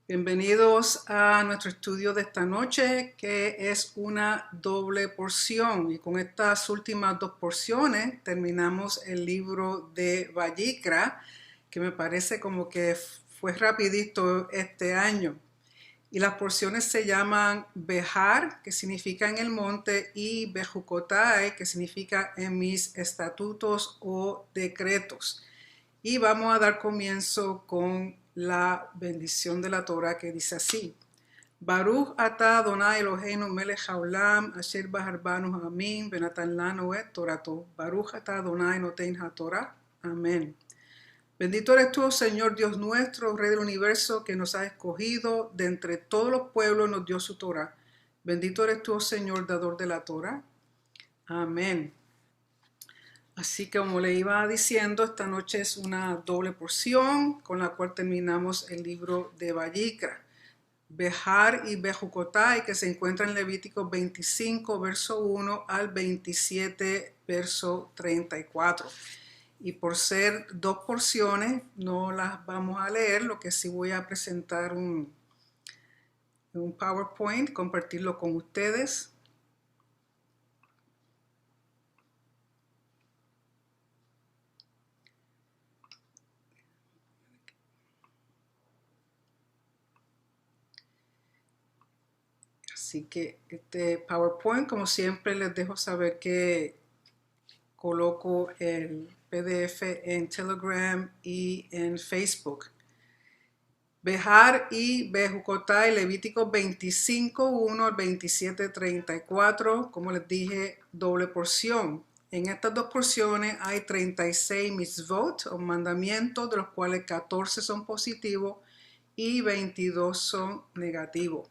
Bienvenidos a nuestro estudio de esta noche, que es una doble porción. Y con estas últimas dos porciones terminamos el libro de Vallicra, que me parece como que fue rapidito este año. Y las porciones se llaman Bejar, que significa en el monte, y Bejucotai, que significa en mis estatutos o decretos. Y vamos a dar comienzo con la bendición de la Torah, que dice así: Baruch atah Adonai Eloheinu melech haolam asher baharbanu ha'amim venatan lanu et torato. Baruch atah Adonai noten haTorah. Amén. Bendito eres tú, Señor Dios nuestro, Rey del universo, que nos has escogido de entre todos los pueblos, nos dio su Torah. Bendito eres tú, Señor, dador de la Torah. Amén. Así que como le iba diciendo, esta noche es una doble porción con la cual terminamos el libro de Vallicra. Bejar y Bejucotai, que se encuentra en Levítico 25, verso 1 al 27, verso 34. Y por ser dos porciones, no las vamos a leer, lo que sí voy a presentar un PowerPoint, compartirlo con ustedes. Así que este PowerPoint, como siempre, les dejo saber que coloco el PDF en Telegram y en Facebook. Bejar y Bejucotai, Levítico 25, 1 al 27, 34, como les dije, doble porción. En estas dos porciones hay 36 mitzvot o mandamientos, de los cuales 14 son positivos y 22 son negativos.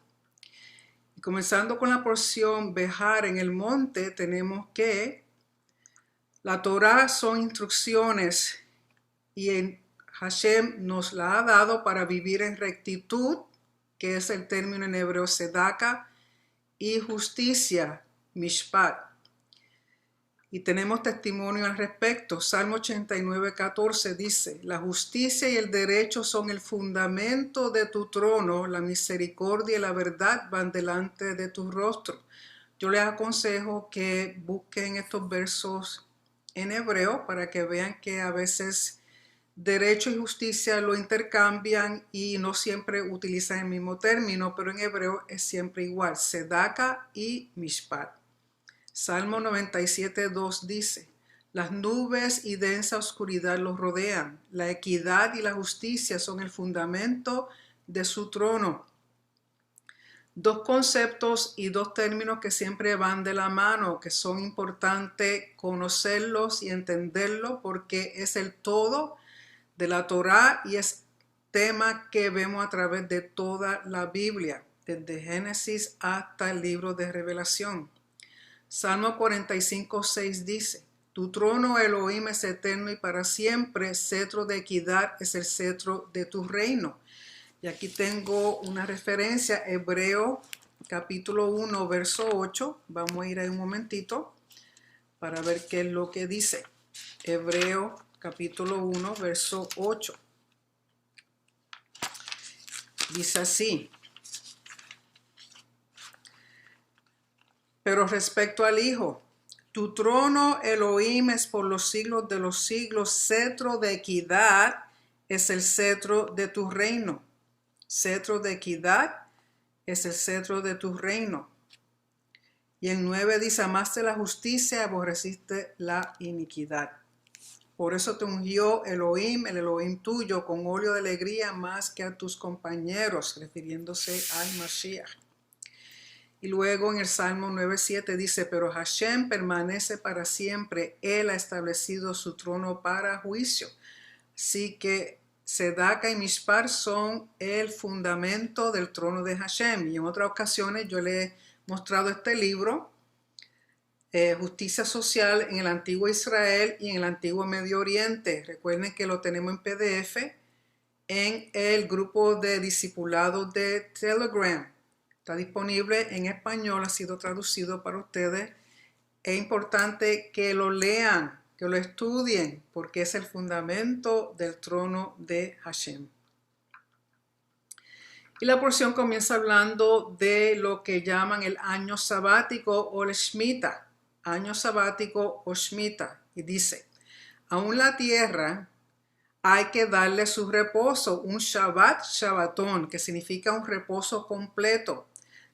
Comenzando con la porción Bejar en el monte, tenemos que la Torah son instrucciones y Hashem nos la ha dado para vivir en rectitud, que es el término en hebreo sedaka, y justicia, mishpat. Y tenemos testimonio al respecto. Salmo 89, 14 dice: la justicia y el derecho son el fundamento de tu trono, la misericordia y la verdad van delante de tu rostro. Yo les aconsejo que busquen estos versos en hebreo para que vean que a veces derecho y justicia lo intercambian y no siempre utilizan el mismo término, pero en hebreo es siempre igual, sedaka y mishpat. Salmo 97, 2 dice: las nubes y densa oscuridad los rodean, la equidad y la justicia son el fundamento de su trono. Dos conceptos y dos términos que siempre van de la mano, que son importantes conocerlos y entenderlos porque es el todo de la Torá y es tema que vemos a través de toda la Biblia, desde Génesis hasta el libro de Revelación. Salmo 45, 6 dice: tu trono, Elohim, es eterno y para siempre, cetro de equidad es el cetro de tu reino. Y aquí tengo una referencia, Hebreo capítulo 1, verso 8. Vamos a ir ahí un momentito para ver qué es lo que dice. Hebreo capítulo 1, verso 8. Dice así: pero respecto al Hijo, tu trono, Elohim, es por los siglos de los siglos, cetro de equidad es el cetro de tu reino. Cetro de equidad es el cetro de tu reino. Y en 9 dice: amaste la justicia, aborreciste la iniquidad. Por eso te ungió Elohim, el Elohim tuyo, con óleo de alegría más que a tus compañeros, refiriéndose al Mashiach. Y luego en el Salmo 9:7 dice: pero Hashem permanece para siempre, Él ha establecido su trono para juicio. Así que Sedaka y Mishpat son el fundamento del trono de Hashem. Y en otras ocasiones yo le he mostrado este libro, Justicia Social en el Antiguo Israel y en el Antiguo Medio Oriente. Recuerden que lo tenemos en PDF en el grupo de discipulados de Telegram. Está disponible en español, ha sido traducido para ustedes. Es importante que lo lean, que lo estudien, porque es el fundamento del trono de Hashem. Y la porción comienza hablando de lo que llaman el año sabático o el Shemitah, año sabático o Shemitah. Y dice, aún la tierra hay que darle su reposo, un Shabbat, Shabbatón, que significa un reposo completo.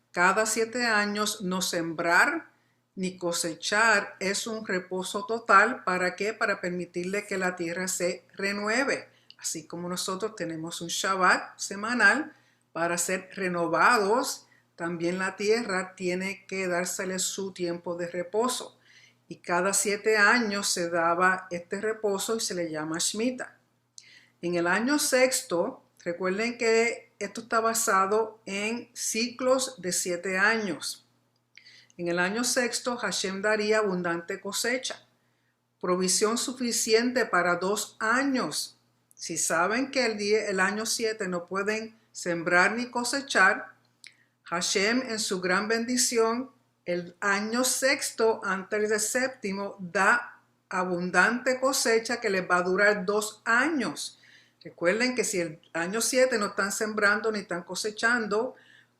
Cada 7 años no sembrar ni cosechar es un reposo total. ¿Para qué? Para permitirle que la tierra se renueve. Así como nosotros tenemos un Shabbat semanal para ser renovados, también la tierra tiene que dársele su tiempo de reposo. Y cada 7 años se daba este reposo y se le llama Shemitah. En el año sexto, recuerden que esto está basado en ciclos de 7 años. En el año sexto, Hashem daría abundante cosecha, provisión suficiente para 2 años. Si saben que el año 7 no pueden sembrar ni cosechar, Hashem en su gran bendición, el año sexto antes del séptimo, da abundante cosecha que les va a durar 2 años. Recuerden que si el año 7 no están sembrando ni están cosechando,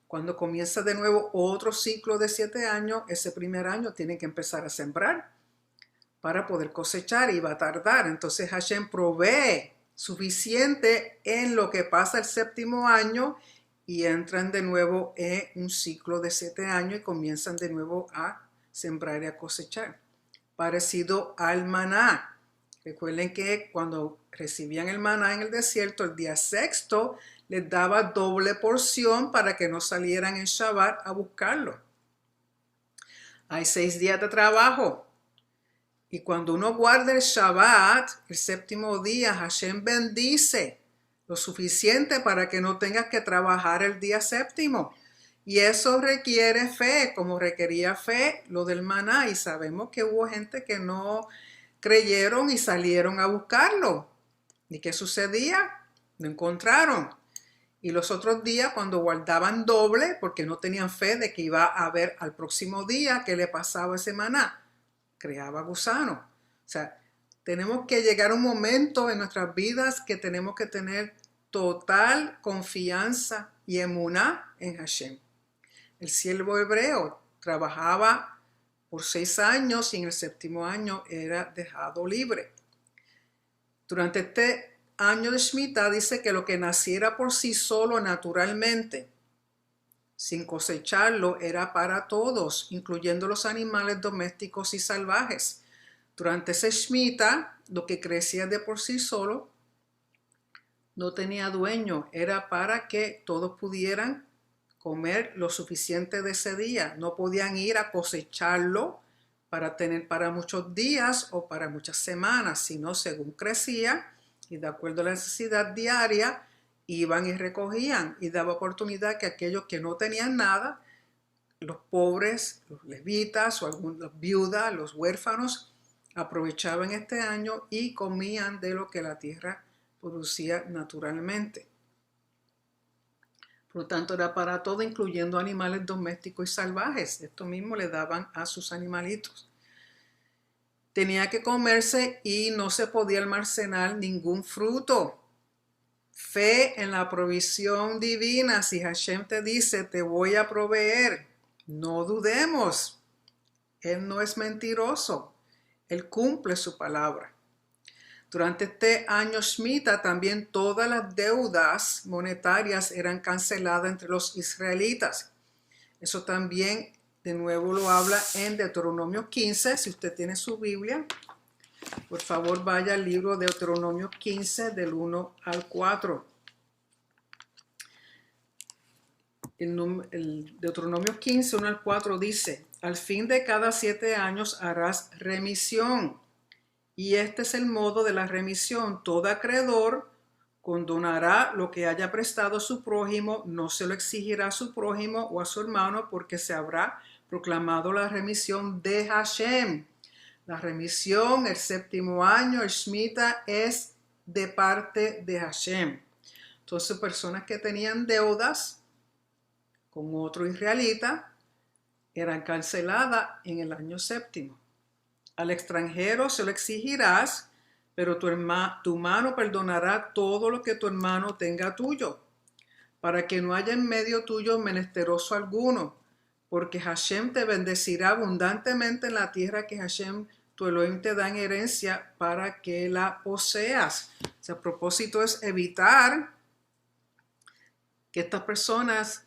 cuando comienza de nuevo otro ciclo de 7 años, ese primer año tienen que empezar a sembrar para poder cosechar y va a tardar. Entonces Hashem provee suficiente en lo que pasa el séptimo año y entran de nuevo en un ciclo de 7 años y comienzan de nuevo a sembrar y a cosechar. Parecido al maná. Recuerden que cuando recibían el maná en el desierto, el día sexto les daba doble porción para que no salieran en Shabbat a buscarlo. Hay 6 días de trabajo. Y cuando uno guarda el Shabbat, el séptimo día, Hashem bendice lo suficiente para que no tengas que trabajar el día séptimo. Y eso requiere fe, como requería fe lo del maná. Y sabemos que hubo gente que no creyeron y salieron a buscarlo. ¿Y qué sucedía? No encontraron. Y los otros días, cuando guardaban doble, porque no tenían fe de que iba a haber al próximo día qué le pasaba a ese maná, creaba gusano. O sea, tenemos que llegar a un momento en nuestras vidas que tenemos que tener total confianza y emuná en Hashem. El siervo hebreo trabajaba por 6 años y en el séptimo año era dejado libre. Durante este año de Shemitah dice que lo que naciera por sí solo naturalmente, sin cosecharlo, era para todos, incluyendo los animales domésticos y salvajes. Durante ese Shemitah, lo que crecía de por sí solo no tenía dueño, era para que todos pudieran comer lo suficiente de ese día. No podían ir a cosecharlo para tener para muchos días o para muchas semanas, sino según crecía y de acuerdo a la necesidad diaria, iban y recogían y daba oportunidad que aquellos que no tenían nada, los pobres, los levitas o algunas viudas, los huérfanos, aprovechaban este año y comían de lo que la tierra producía naturalmente. Por lo tanto, era para todo, incluyendo animales domésticos y salvajes. Esto mismo le daban a sus animalitos. Tenía que comerse y no se podía almacenar ningún fruto. Fe en la provisión divina. Si Hashem te dice, te voy a proveer, no dudemos. Él no es mentiroso. Él cumple su palabra. Durante este año Shemitah también todas las deudas monetarias eran canceladas entre los israelitas. Eso también de nuevo lo habla en Deuteronomio 15. Si usted tiene su Biblia, por favor vaya al libro de Deuteronomio 15 del 1 al 4. El Deuteronomio 15, 1 al 4 dice, al fin de cada 7 años harás remisión. Y este es el modo de la remisión. Todo acreedor condonará lo que haya prestado a su prójimo, no se lo exigirá a su prójimo o a su hermano, porque se habrá proclamado la remisión de Hashem. La remisión, el séptimo año, el Shemitah, es de parte de Hashem. Entonces, personas que tenían deudas con otro israelita eran canceladas en el año séptimo. Al extranjero se lo exigirás, pero tu mano perdonará todo lo que tu hermano tenga tuyo. para que no haya en medio tuyo menesteroso alguno, porque Hashem te bendecirá abundantemente en la tierra que Hashem tu Elohim te da en herencia para que la poseas. O sea, el propósito es evitar que estas personas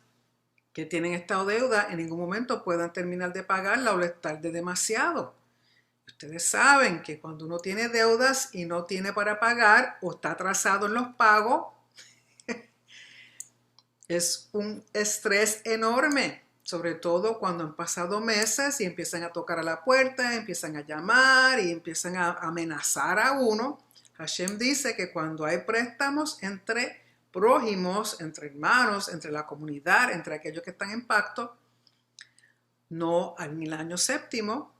que tienen esta deuda en ningún momento puedan terminar de pagarla o les tarde demasiado. Ustedes saben que cuando uno tiene deudas y no tiene para pagar o está atrasado en los pagos, es un estrés enorme, sobre todo cuando han pasado meses y empiezan a tocar a la puerta, empiezan a llamar y empiezan a amenazar a uno. Hashem dice que cuando hay préstamos entre prójimos, entre hermanos, entre la comunidad, entre aquellos que están en pacto, no en el año séptimo,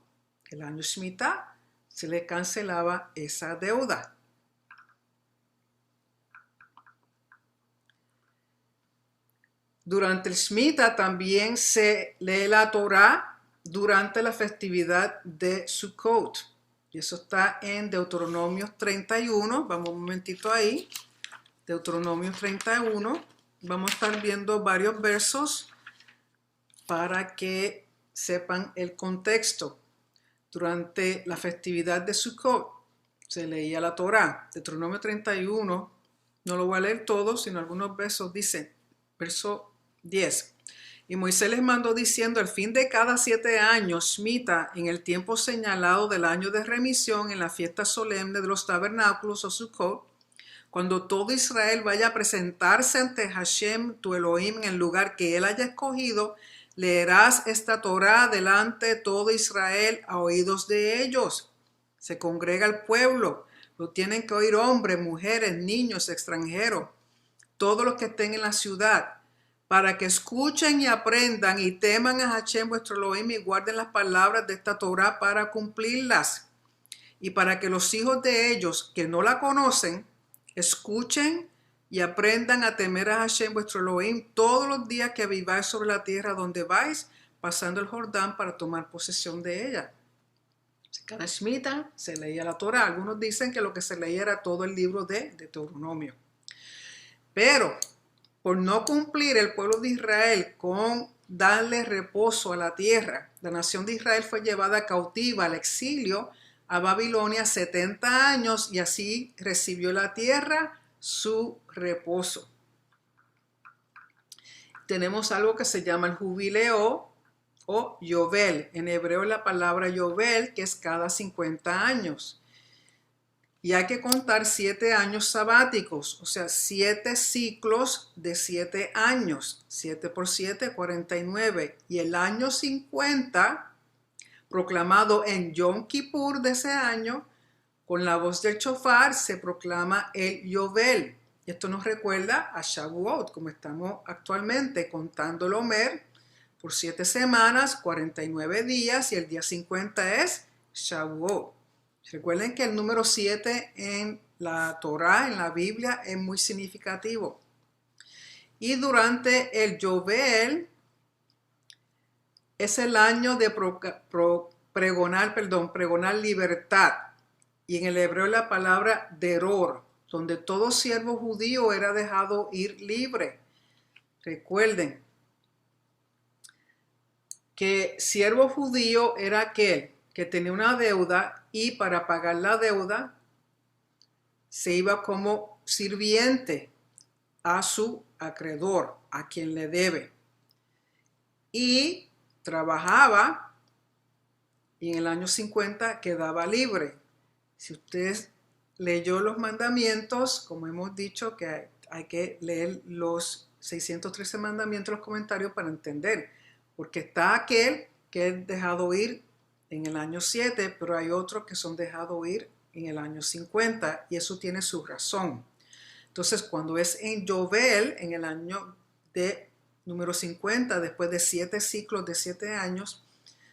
el año Shemitah, se le cancelaba esa deuda. Durante el Shemitah también se lee la Torah durante la festividad de Sukkot. Y eso está en Deuteronomio 31. Vamos un momentito ahí. Deuteronomio 31. Vamos a estar viendo varios versos para que sepan el contexto. Durante la festividad de Sukkot se leía la Torah. Deuteronomio 31, no lo voy a leer todo, sino algunos versos. Dice, verso 10. Y Moisés les mandó diciendo, al fin de cada 7 años, Shemitah, en el tiempo señalado del año de remisión, en la fiesta solemne de los tabernáculos o Sukkot, cuando todo Israel vaya a presentarse ante Hashem, tu Elohim, en el lugar que él haya escogido, leerás esta Torah delante de todo Israel a oídos de ellos. Se congrega el pueblo, lo tienen que oír hombres, mujeres, niños, extranjeros, todos los que estén en la ciudad, para que escuchen y aprendan y teman a Hashem vuestro Elohim y guarden las palabras de esta Torah para cumplirlas. Y para que los hijos de ellos que no la conocen, escuchen y aprendan a temer a Hashem vuestro Elohim todos los días que viváis sobre la tierra donde vais, pasando el Jordán para tomar posesión de ella. Cada Shemitah se leía la Torah. Algunos dicen que lo que se leía era todo el libro de Deuteronomio. Pero por no cumplir el pueblo de Israel con darle reposo a la tierra, la nación de Israel fue llevada cautiva al exilio a Babilonia 70 años y así recibió la tierra su reposo. Tenemos algo que se llama el jubileo o Yovel. En hebreo la palabra Yovel, que es cada 50 años. Y hay que contar 7 años sabáticos, o sea, 7 ciclos de 7 años. 7 por 7, 49. Y el año 50, proclamado en Yom Kippur de ese año, con la voz del shofar se proclama el Yovel. Y esto nos recuerda a Shavuot, como estamos actualmente contando el Omer por 7 semanas, 49 días, y el día 50 es Shavuot. Recuerden que el número 7 en la Torah, en la Biblia, es muy significativo. Y durante el Yovel es el año de pregonar libertad. Y en el hebreo la palabra deror, donde todo siervo judío era dejado ir libre. Recuerden que siervo judío era aquel que tenía una deuda y para pagar la deuda se iba como sirviente a su acreedor, a quien le debe. Y trabajaba y en el año 50 quedaba libre. Si usted leyó los mandamientos, como hemos dicho que hay que leer los 613 mandamientos, los comentarios para entender, porque está aquel que es dejado ir en el año 7, pero hay otros que son dejados ir en el año 50 y eso tiene su razón. Entonces, cuando es en Yovel, en el año de número 50, después de 7 ciclos de 7 años,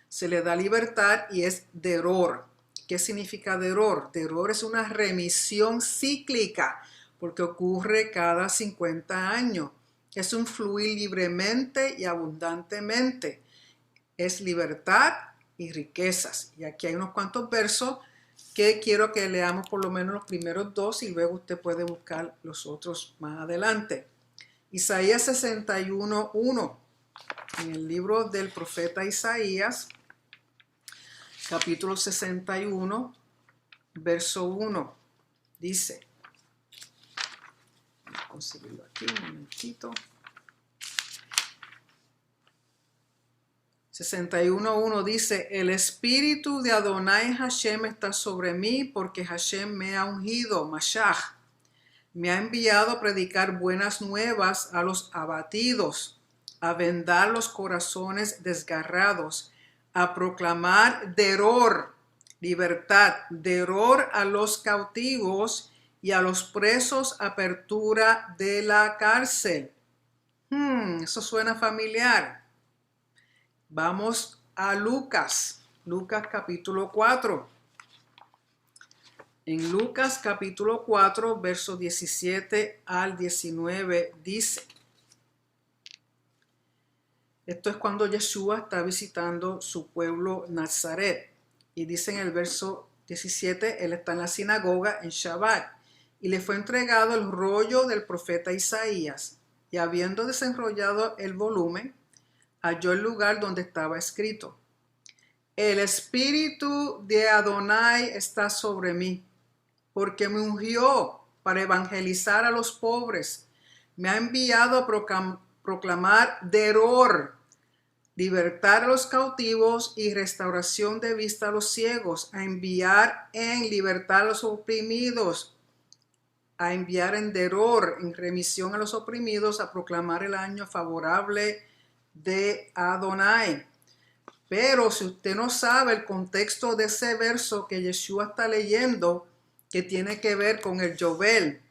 se le da libertad y es deror. ¿Qué significa deror? Deror es una remisión cíclica porque ocurre cada 50 años. Es un fluir libremente y abundantemente. Es libertad y riquezas. Y aquí hay unos cuantos versos que quiero que leamos por lo menos los primeros 2 y luego usted puede buscar los otros más adelante. Isaías 61:1. En el libro del profeta Isaías, capítulo 61, verso 1, dice, voy a conseguirlo aquí un momentito. 61:1 dice, el espíritu de Adonai Hashem está sobre mí porque Hashem me ha ungido, Mashach. Me ha enviado a predicar buenas nuevas a los abatidos, a vendar los corazones desgarrados, a proclamar deror, libertad, deror a los cautivos y a los presos, apertura de la cárcel. Eso suena familiar. Vamos a Lucas capítulo 4. En Lucas capítulo 4, versos 17 al 19 dice, esto es cuando Yeshua está visitando su pueblo Nazaret. Y dice en el verso 17, él está en la sinagoga en Shabbat y le fue entregado el rollo del profeta Isaías. Y habiendo desenrollado el volumen, halló el lugar donde estaba escrito, el espíritu de Adonai está sobre mí, porque me ungió para evangelizar a los pobres. Me ha enviado a proclamar deror, libertar a los cautivos y restauración de vista a los ciegos, a enviar en libertad a los oprimidos, a enviar en deror, en remisión a los oprimidos, a proclamar el año favorable de Adonai. Pero si usted no sabe el contexto de ese verso que Yeshua está leyendo, que tiene que ver con el Yobel,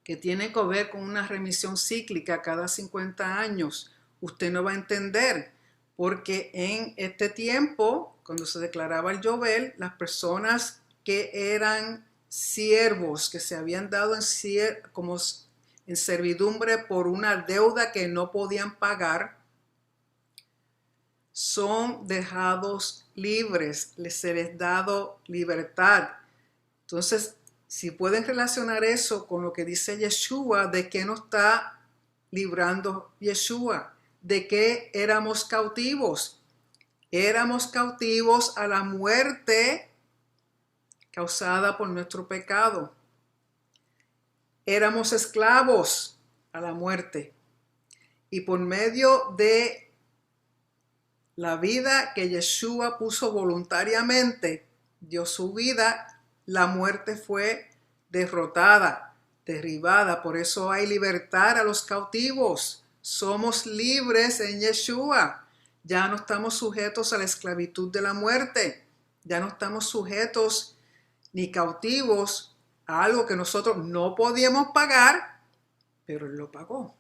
que tiene que ver con una remisión cíclica cada 50 años, usted no va a entender, porque en este tiempo, cuando se declaraba el Yobel, las personas que eran siervos, que se habían dado como en servidumbre por una deuda que no podían pagar, son dejados libres, se les dado libertad. Entonces, si pueden relacionar eso con lo que dice Yeshua, ¿de qué nos está librando Yeshua? ¿De qué éramos cautivos? Éramos cautivos a la muerte causada por nuestro pecado. Éramos esclavos a la muerte. Y por medio de la vida que Yeshua puso voluntariamente, dio su vida, la muerte fue derrotada, derribada. Por eso hay libertad a los cautivos. Somos libres en Yeshua. Ya no estamos sujetos a la esclavitud de la muerte. Ya no estamos sujetos ni cautivos a algo que nosotros no podíamos pagar, pero Él lo pagó.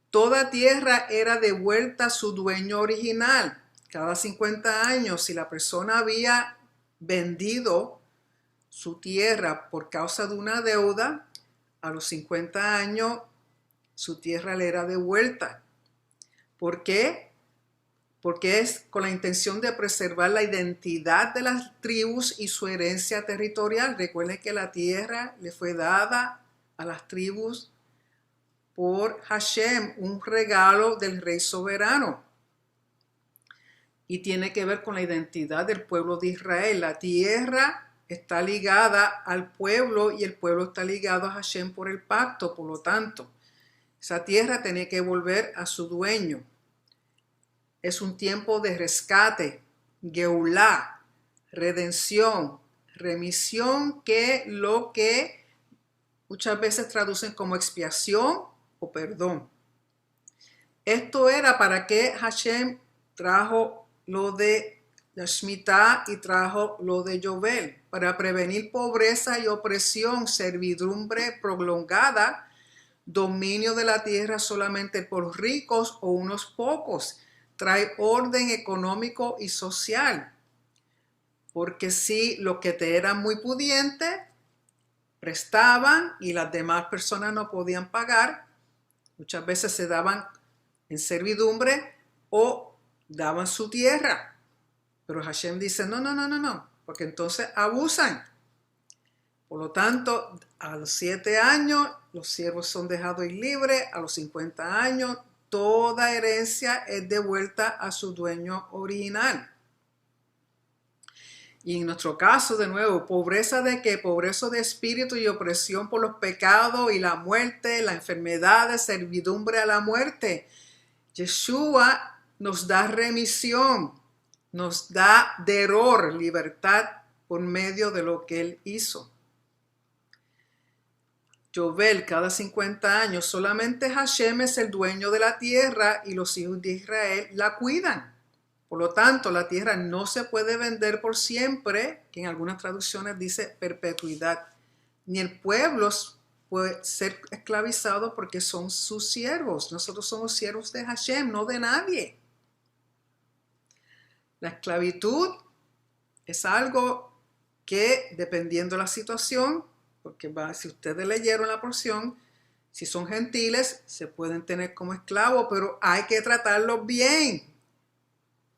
Toda tierra era devuelta a su dueño original. Cada 50 años, si la persona había vendido su tierra por causa de una deuda, a los 50 años su tierra le era devuelta. ¿Por qué? Porque es con la intención de preservar la identidad de las tribus y su herencia territorial. Recuerden que la tierra le fue dada a las tribus por Hashem, un regalo del rey soberano. Y tiene que ver con la identidad del pueblo de Israel. La tierra está ligada al pueblo y el pueblo está ligado a Hashem por el pacto. Por lo tanto, esa tierra tiene que volver a su dueño. Es un tiempo de rescate, geulá, redención, remisión, que lo que muchas veces traducen como expiación o perdón. Esto era para que Hashem trajo lo de la Shemitah y trajo lo de Yobel, para prevenir pobreza y opresión, servidumbre prolongada, dominio de la tierra solamente por ricos o unos pocos. Trae orden económico y social. Porque si los que te eran muy pudientes prestaban y las demás personas no podían pagar, muchas veces se daban en servidumbre o daban su tierra. Pero Hashem dice, no, porque entonces abusan. Por lo tanto, a los 7 años los siervos son dejados libres, a los 50 años toda herencia es devuelta a su dueño original. Y en nuestro caso, de nuevo, ¿pobreza de qué? Pobreza de espíritu y opresión por los pecados y la muerte, la enfermedad, de servidumbre a la muerte. Yeshua nos da remisión, nos da deror, libertad por medio de lo que Él hizo. Yovel, cada 50 años, solamente Hashem es el dueño de la tierra y los hijos de Israel la cuidan. Por lo tanto, la tierra no se puede vender por siempre, que en algunas traducciones dice perpetuidad, ni el pueblo puede ser esclavizado porque son sus siervos. Nosotros somos siervos de Hashem, no de nadie. La esclavitud es algo que, dependiendo de la situación, porque si ustedes leyeron la porción, si son gentiles, se pueden tener como esclavos, pero hay que tratarlos bien.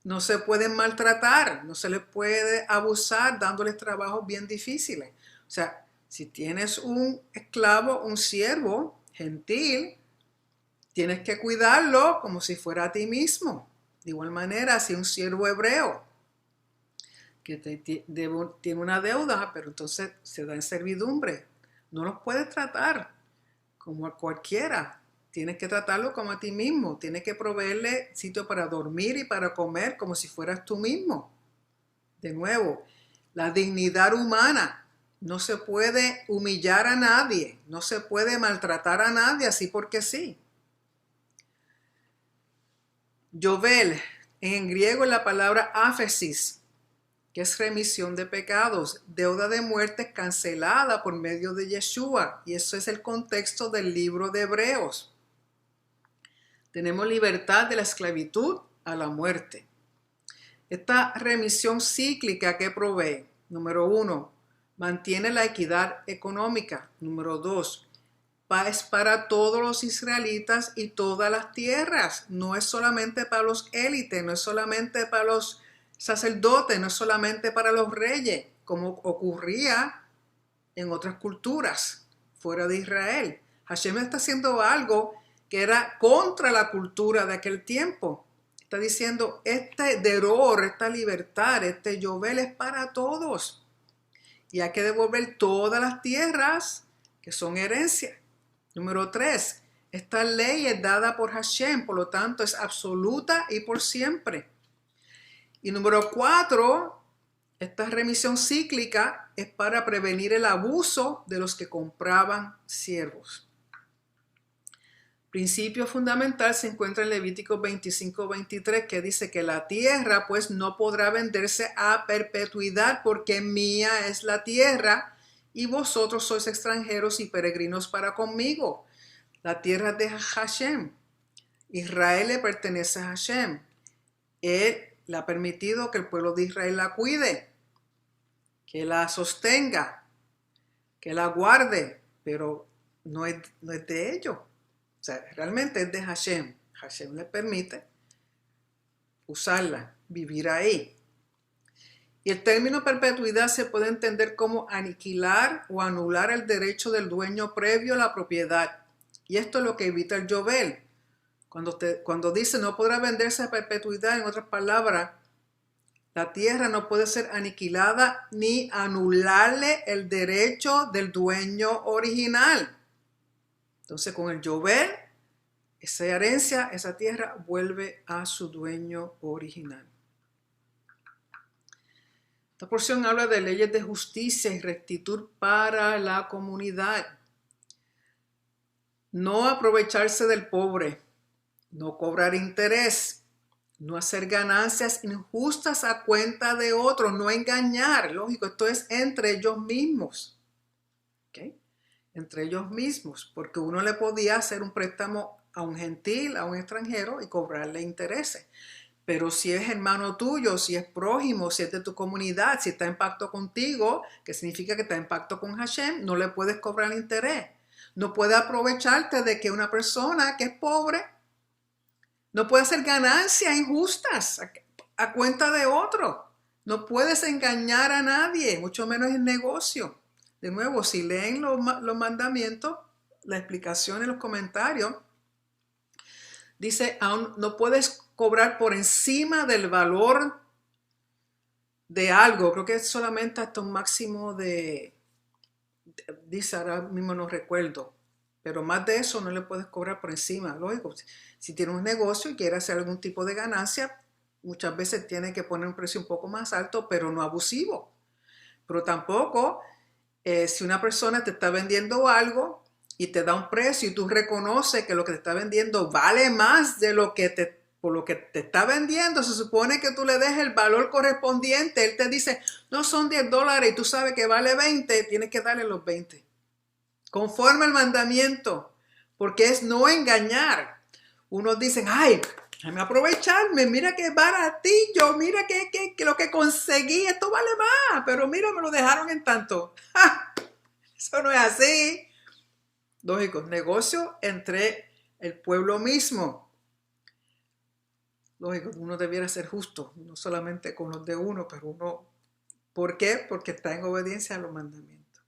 No se pueden maltratar, no se les puede abusar dándoles trabajos bien difíciles. O sea, si tienes un esclavo, un siervo gentil, tienes que cuidarlo como si fuera a ti mismo. De igual manera, si un siervo hebreo que tiene una deuda, pero entonces se da en servidumbre, no los puedes tratar como a cualquiera. Tienes que tratarlo como a ti mismo. Tienes que proveerle sitio para dormir y para comer como si fueras tú mismo. De nuevo, la dignidad humana. No se puede humillar a nadie. No se puede maltratar a nadie así porque sí. Yovel, en griego es la palabra áfesis, que es remisión de pecados, deuda de muerte cancelada por medio de Yeshua. Y eso es el contexto del libro de Hebreos. Tenemos libertad de la esclavitud a la muerte. Esta remisión cíclica que provee, número 1, mantiene la equidad económica. Número 2, paz para todos los israelitas y todas las tierras. No es solamente para los élites, no es solamente para los sacerdotes, no es solamente para los reyes, como ocurría en otras culturas fuera de Israel. Hashem está haciendo algo que era contra la cultura de aquel tiempo. Está diciendo, este deror, esta libertad, este yovel es para todos. Y hay que devolver todas las tierras que son herencia. Número 3, esta ley es dada por Hashem, por lo tanto es absoluta y por siempre. Y número 4, esta remisión cíclica es para prevenir el abuso de los que compraban siervos. Principio fundamental se encuentra en Levítico 25:23, que dice que la tierra pues no podrá venderse a perpetuidad porque mía es la tierra y vosotros sois extranjeros y peregrinos para conmigo. La tierra es de Hashem. Israel le pertenece a Hashem. Él le ha permitido que el pueblo de Israel la cuide, que la sostenga, que la guarde, pero no es de ellos. O sea, realmente es de Hashem. Hashem le permite usarla, vivir ahí. Y el término perpetuidad se puede entender como aniquilar o anular el derecho del dueño previo a la propiedad. Y esto es lo que evita el Yovel. Cuando dice no podrá venderse a perpetuidad, en otras palabras, la tierra no puede ser aniquilada ni anularle el derecho del dueño original. Entonces, con el Yovel, esa herencia, esa tierra vuelve a su dueño original. Esta porción habla de leyes de justicia y rectitud para la comunidad. No aprovecharse del pobre, no cobrar interés, no hacer ganancias injustas a cuenta de otros, no engañar. Lógico, esto es entre ellos mismos. ¿Okay? Entre ellos mismos, porque uno le podía hacer un préstamo a un gentil, a un extranjero y cobrarle intereses. Pero si es hermano tuyo, si es prójimo, si es de tu comunidad, si está en pacto contigo, que significa que está en pacto con Hashem, no le puedes cobrar interés. No puedes aprovecharte de que una persona que es pobre no puede hacer ganancias injustas a cuenta de otro. No puedes engañar a nadie, mucho menos en negocio. De nuevo, si leen los mandamientos, la explicación en los comentarios, dice, aún no puedes cobrar por encima del valor de algo. Creo que es solamente hasta un máximo dice, ahora mismo no recuerdo, pero más de eso no le puedes cobrar por encima. Lógico, si tienes un negocio y quieres hacer algún tipo de ganancia, muchas veces tiene que poner un precio un poco más alto, pero no abusivo. Pero tampoco, si una persona te está vendiendo algo y te da un precio y tú reconoces que lo que te está vendiendo vale más de por lo que te está vendiendo, se supone que tú le des el valor correspondiente. Él te dice, no, son $10 y tú sabes que vale 20, tienes que darle los 20. Conforme al mandamiento, porque es no engañar. Unos dicen, ay, déjame aprovecharme, mira qué baratillo, mira que lo que conseguí, esto vale más, pero mira, me lo dejaron en tanto. ¡Ja! Eso no es así. Lógico, negocio entre el pueblo mismo. Lógico, uno debiera ser justo, no solamente con los de uno, pero uno, ¿por qué? Porque está en obediencia a los mandamientos.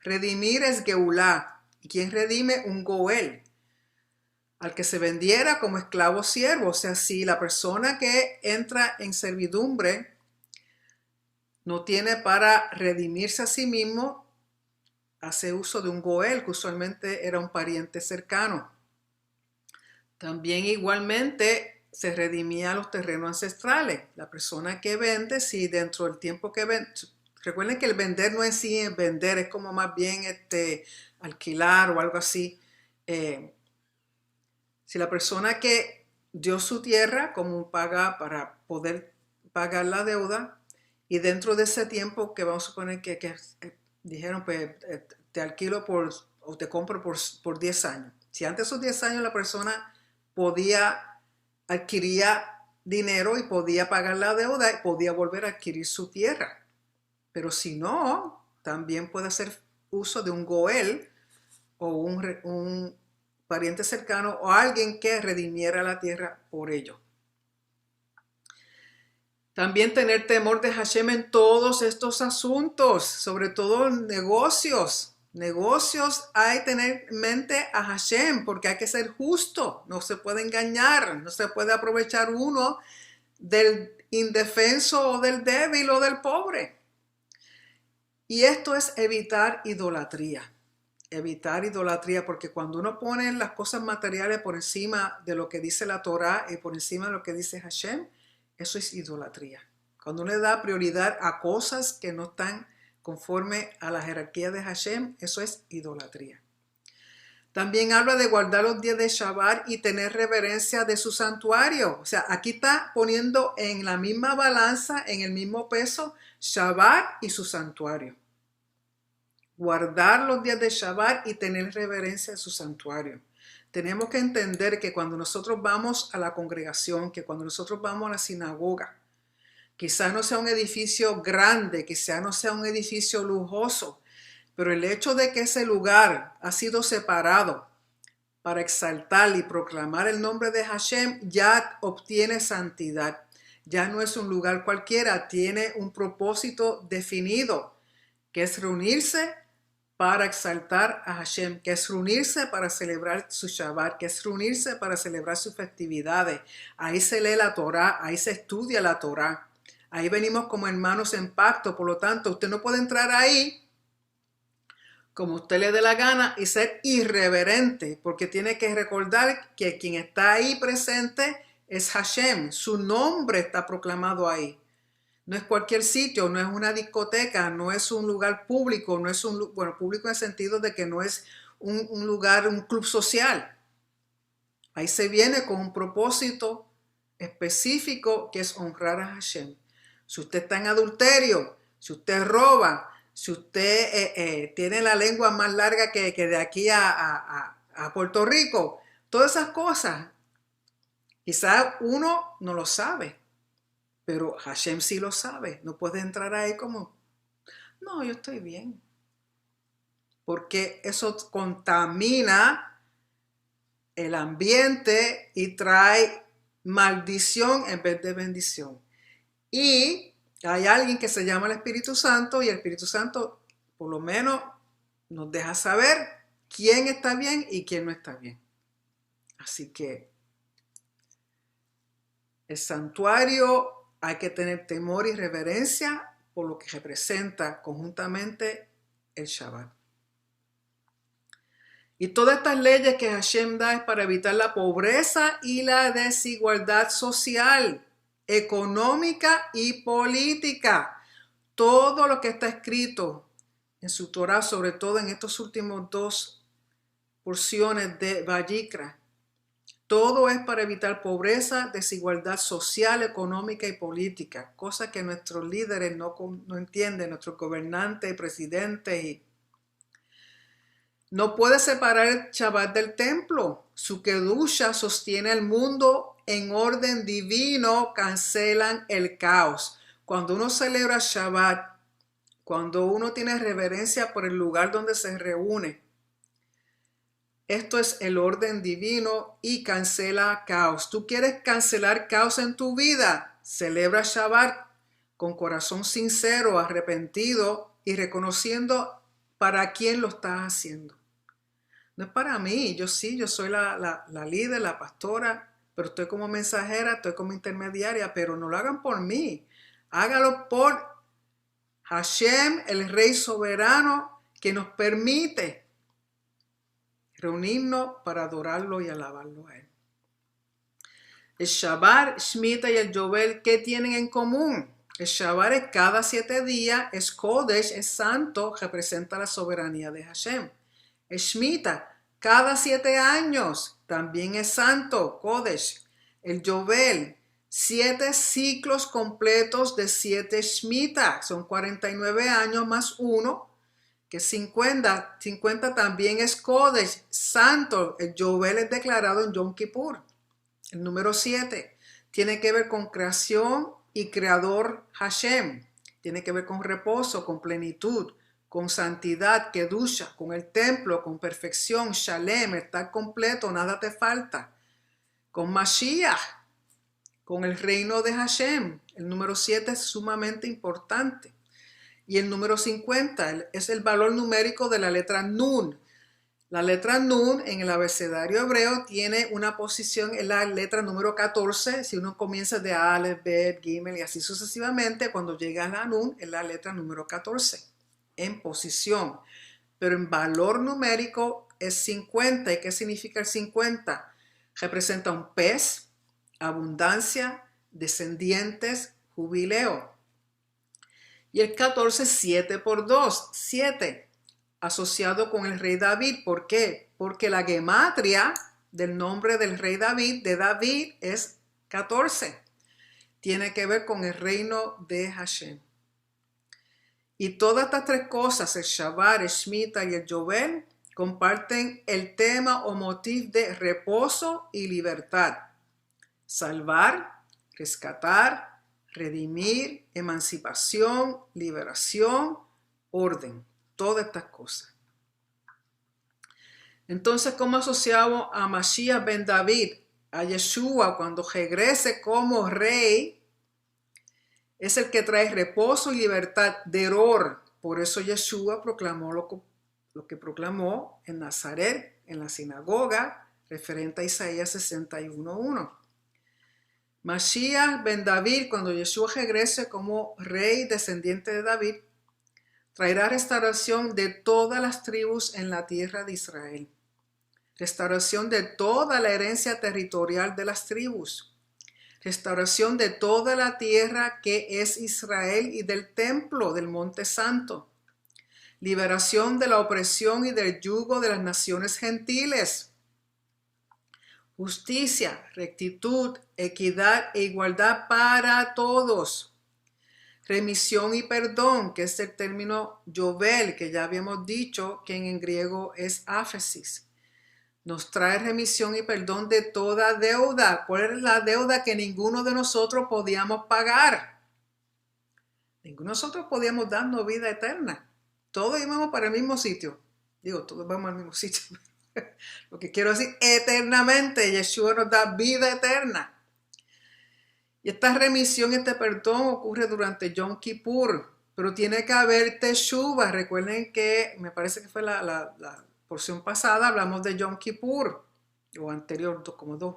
Redimir es geulá. ¿Y quién redime? Un goel. Al que se vendiera como esclavo siervo. O sea, si la persona que entra en servidumbre no tiene para redimirse a sí mismo, hace uso de un goel, que usualmente era un pariente cercano. También igualmente se redimía los terrenos ancestrales. La persona que vende, si dentro del tiempo que vende, recuerden que el vender no es sí es vender, es como más bien alquilar o algo así. Si la persona que dio su tierra como un paga para poder pagar la deuda y dentro de ese tiempo que vamos a suponer que dijeron pues te alquilo o te compro por 10 años. Si antes de esos 10 años la persona adquiría dinero y podía pagar la deuda y podía volver a adquirir su tierra. Pero si no, también puede hacer uso de un goel o un pariente cercano o alguien que redimiera la tierra por ello. También tener temor de Hashem en todos estos asuntos, sobre todo en negocios. Negocios hay que tener en mente a Hashem porque hay que ser justo, no se puede engañar, no se puede aprovechar uno del indefenso o del débil o del pobre. Y esto es evitar idolatría. Evitar idolatría, porque cuando uno pone las cosas materiales por encima de lo que dice la Torá y por encima de lo que dice Hashem, eso es idolatría. Cuando uno le da prioridad a cosas que no están conforme a la jerarquía de Hashem, eso es idolatría. También habla de guardar los días de Shabbat y tener reverencia de su santuario. O sea, aquí está poniendo en la misma balanza, en el mismo peso, Shabbat y su santuario. Guardar los días de Shabbat y tener reverencia a su santuario. Tenemos que entender que cuando nosotros vamos a la congregación, que cuando nosotros vamos a la sinagoga, quizás no sea un edificio grande, quizás no sea un edificio lujoso, pero el hecho de que ese lugar ha sido separado para exaltar y proclamar el nombre de Hashem ya obtiene santidad. Ya no es un lugar cualquiera, tiene un propósito definido, que es reunirse para exaltar a Hashem, que es reunirse para celebrar su Shabbat, que es reunirse para celebrar sus festividades. Ahí se lee la Torá, ahí se estudia la Torá. Ahí venimos como hermanos en pacto, por lo tanto, usted no puede entrar ahí como usted le dé la gana y ser irreverente, porque tiene que recordar que quien está ahí presente es Hashem, su nombre está proclamado ahí. No es cualquier sitio, no es una discoteca, no es un lugar público, no es público en el sentido de que no es un lugar, un club social. Ahí se viene con un propósito específico que es honrar a Hashem. Si usted está en adulterio, si usted roba, si usted tiene la lengua más larga que de aquí a Puerto Rico, todas esas cosas, quizás uno no lo sabe, pero Hashem sí lo sabe. No puede entrar ahí como, no, yo estoy bien. Porque eso contamina el ambiente y trae maldición en vez de bendición. Y hay alguien que se llama el Espíritu Santo y el Espíritu Santo por lo menos nos deja saber quién está bien y quién no está bien. Así que el santuario hay que tener temor y reverencia por lo que representa conjuntamente el Shabbat. Y todas estas leyes que Hashem da es para evitar la pobreza y la desigualdad social, económica y política. Todo lo que está escrito en su Torah, sobre todo en estos últimos dos porciones de Vayikra, todo es para evitar pobreza, desigualdad social, económica y política, cosa que nuestros líderes no entienden, nuestros gobernantes y presidentes. No puede separar el Shabbat del templo. Su kedusha sostiene el mundo en orden divino, cancelan el caos. Cuando uno celebra Shabbat, cuando uno tiene reverencia por el lugar donde se reúne, esto es el orden divino y cancela caos. ¿Tú quieres cancelar caos en tu vida? Celebra Shabbat con corazón sincero, arrepentido y reconociendo para quién lo estás haciendo. No es para mí, yo soy la líder, la pastora, pero estoy como mensajera, estoy como intermediaria, pero no lo hagan por mí. Hágalo por Hashem, el Rey soberano, que nos permite reunirnos para adorarlo y alabarlo a él. El Shabbat, Shemitah y el Yovel, ¿qué tienen en común? El Shabbat es cada 7 días, es Kodesh, es santo, representa la soberanía de Hashem. El Shemitah, cada 7 años, también es santo, Kodesh. El Yovel, 7 ciclos completos de 7 Shemitah, son 49 años más 1, que 50 también es Kodesh, santo. El Yovel es declarado en Yom Kippur. El número 7 tiene que ver con creación y creador Hashem. Tiene que ver con reposo, con plenitud, con santidad, kedusha, con el templo, con perfección, shalem, estar completo, nada te falta. Con Mashiach, con el reino de Hashem. El número 7 es sumamente importante. Y el número 50 es el valor numérico de la letra Nun. La letra Nun en el abecedario hebreo tiene una posición en la letra número 14. Si uno comienza de Aleph, Bet, Gimel y así sucesivamente, cuando llega a la Nun es la letra número 14 en posición. Pero en valor numérico es 50. ¿Y qué significa el 50? Representa un pez, abundancia, descendientes, jubileo. Y el 14, 7 por 2, 7, asociado con el rey David. ¿Por qué? Porque la gematria del nombre del rey David, de David, es 14. Tiene que ver con el reino de Hashem. Y todas estas 3 cosas, el Shabbat, el Shemitah y el Yovel, comparten el tema o motivo de reposo y libertad. Salvar, rescatar, redimir, emancipación, liberación, orden, todas estas cosas. Entonces, ¿cómo asociamos a Mashiach ben David, a Yeshua cuando regrese como rey? Es el que trae reposo y libertad, deror. Por eso Yeshua proclamó lo que proclamó en Nazaret, en la sinagoga, referente a Isaías 61:1. Mashiach ben David, cuando Yeshua regrese como rey descendiente de David, traerá restauración de todas las tribus en la tierra de Israel. Restauración de toda la herencia territorial de las tribus. Restauración de toda la tierra que es Israel y del templo del Monte Santo. Liberación de la opresión y del yugo de las naciones gentiles. Justicia, rectitud, equidad e igualdad para todos. Remisión y perdón, que es el término Yovel, que ya habíamos dicho que en griego es áfesis. Nos trae remisión y perdón de toda deuda. ¿Cuál es la deuda que ninguno de nosotros podíamos pagar? Ninguno de nosotros podíamos darnos vida eterna. Todos íbamos para el mismo sitio. Digo, todos vamos al mismo sitio. Lo que quiero decir, eternamente, Yeshua nos da vida eterna. Y esta remisión, este perdón ocurre durante Yom Kippur. pero tiene que haber teshuva. Recuerden que, me parece que fue la porción pasada, hablamos de Yom Kippur, o anterior, como dos.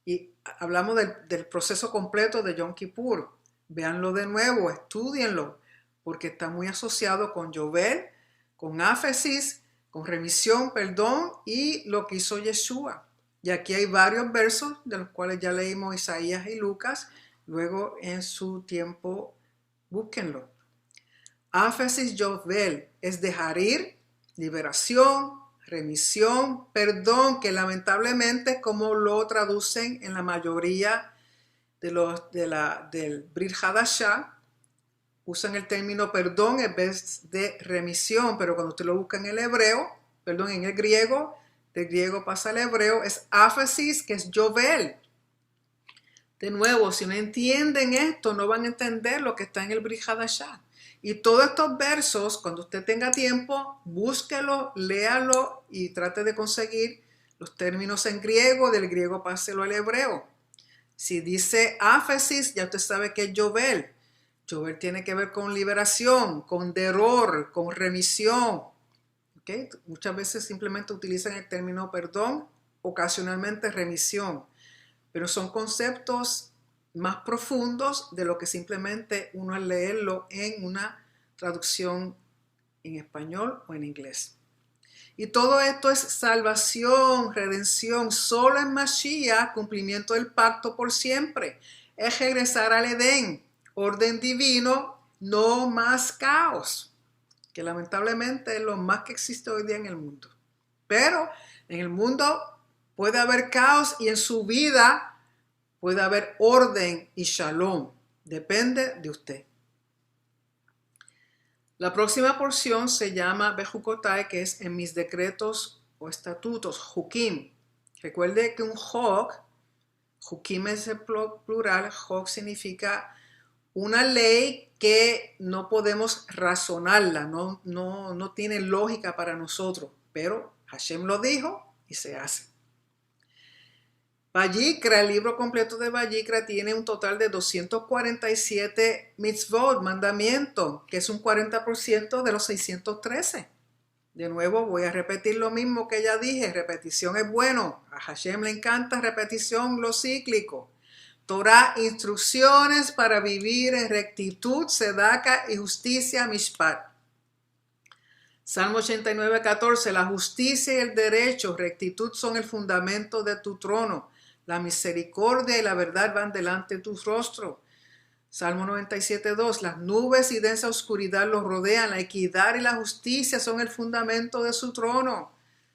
Y hablamos del proceso completo de Yom Kippur. Véanlo de nuevo, estudienlo, porque está muy asociado con Yovel, con Áfesis, con remisión, perdón, y lo que hizo Yeshua. Y aquí hay varios versos, de los cuales ya leímos Isaías y Lucas. Luego, en su tiempo, búsquenlo. Áfesis Yovel es dejar ir, liberación, remisión, perdón, que lamentablemente es como lo traducen en la mayoría del Brit Hadashah, usan el término perdón en vez de remisión, pero cuando usted lo busca en el hebreo, perdón, en el griego, del griego pasa al hebreo, es áfesis, que es yovel. De nuevo, si no entienden esto, no van a entender lo que está en el Brit Hadashah. Y todos estos versos, cuando usted tenga tiempo, búsquelo, léalo y trate de conseguir los términos en griego, del griego páselo al hebreo. Si dice áfesis, ya usted sabe que es yovel. Yovel tiene que ver con liberación, con deror, con remisión. ¿Okay? Muchas veces simplemente utilizan el término perdón, ocasionalmente remisión. Pero son conceptos más profundos de lo que simplemente uno al leerlo en una traducción en español o en inglés. Y todo esto es salvación, redención, solo en Mashiach, cumplimiento del pacto por siempre. Es regresar al Edén, orden divino, no más caos, que lamentablemente es lo más que existe hoy día en el mundo. Pero en el mundo puede haber caos y en su vida puede haber orden y shalom. Depende de usted. La próxima porción se llama Bejukotai, que es en mis decretos o estatutos, Jukim. Recuerde que un Jok, Jukim es el plural, Jok significa una ley que no podemos razonarla, no tiene lógica para nosotros, pero Hashem lo dijo y se hace. Vayikra, el libro completo de Vayikra, tiene un total de 247 mitzvot, mandamientos, que es un 40% de los 613. De nuevo, voy a repetir lo mismo que ya dije, repetición es bueno. A Hashem le encanta repetición, lo cíclico. Torah, instrucciones para vivir en rectitud, tzedaka y justicia, mishpat. Salmo 89, 14, la justicia y el derecho, rectitud son el fundamento de tu trono. La misericordia y la verdad van delante de tu rostro. Salmo 97, 2, las nubes y densa oscuridad los rodean. La equidad y la justicia son el fundamento de su trono.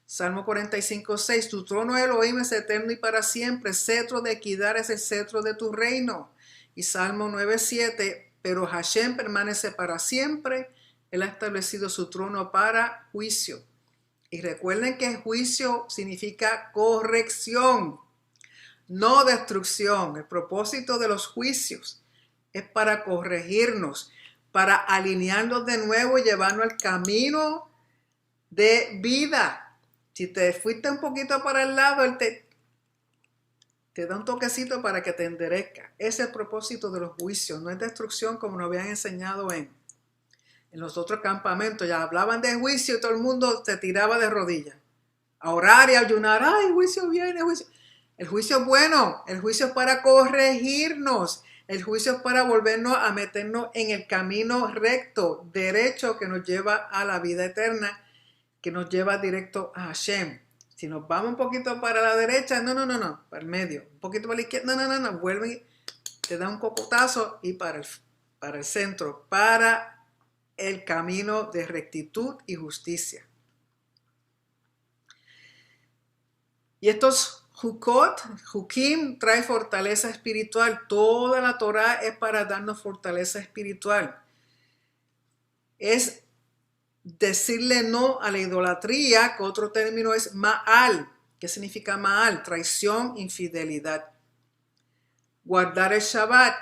Salmo 45, 6, tu trono Elohim es eterno y para siempre. Cetro de equidad es el cetro de tu reino. Y Salmo 9, 7, pero Hashem permanece para siempre. Él ha establecido su trono para juicio. Y recuerden que juicio significa corrección, no destrucción. El propósito de los juicios es para corregirnos, para alinearnos de nuevo y llevarnos al camino de vida. Si te fuiste un poquito para el lado, Él te da un toquecito para que te enderezca. Ese es el propósito de los juicios, no es destrucción como nos habían enseñado en los otros campamentos. Ya hablaban de juicio y todo el mundo se tiraba de rodillas a orar y a ayunar. ¡Ay, juicio viene, juicio! El juicio es bueno, el juicio es para corregirnos, el juicio es para volvernos a meternos en el camino recto, derecho, que nos lleva a la vida eterna, que nos lleva directo a Hashem. Si nos vamos un poquito para la derecha, no, para el medio, un poquito para la izquierda, no, vuelve, te da un cocotazo y para el centro, para el camino de rectitud y justicia. Y estos Jukim trae fortaleza espiritual. Toda la Torah es para darnos fortaleza espiritual. Es decirle no a la idolatría, que otro término es Ma'al. ¿Qué significa Ma'al? Traición, infidelidad. Guardar el Shabbat.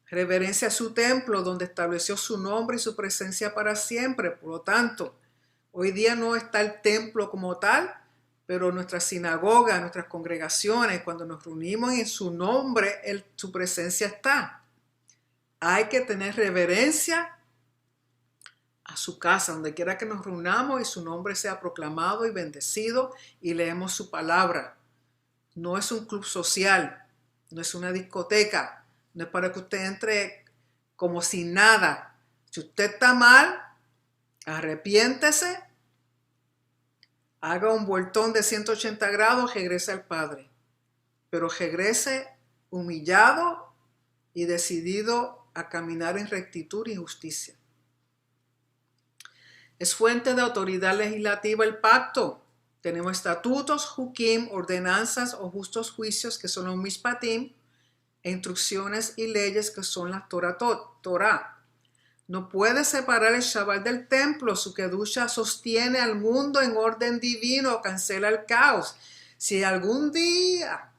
Reverencia a su templo, donde estableció su nombre y su presencia para siempre. Por lo tanto, hoy día no está el templo como tal, pero nuestras sinagogas, nuestras congregaciones, cuando nos reunimos en su nombre, su presencia está. Hay que tener reverencia a su casa, donde quiera que nos reunamos y su nombre sea proclamado y bendecido y leemos su palabra. No es un club social, no es una discoteca, no es para que usted entre como si nada. Si usted está mal, arrepiéntese, haga un vueltón de 180 grados, regrese al Padre. Pero regrese humillado y decidido a caminar en rectitud y justicia. Es fuente de autoridad legislativa el pacto. Tenemos estatutos, hukim, ordenanzas o justos juicios que son los mishpatim, e instrucciones y leyes que son las Torah. No puede separar el Shabbat del templo. Su kedusha sostiene al mundo en orden divino, cancela el caos. Si algún día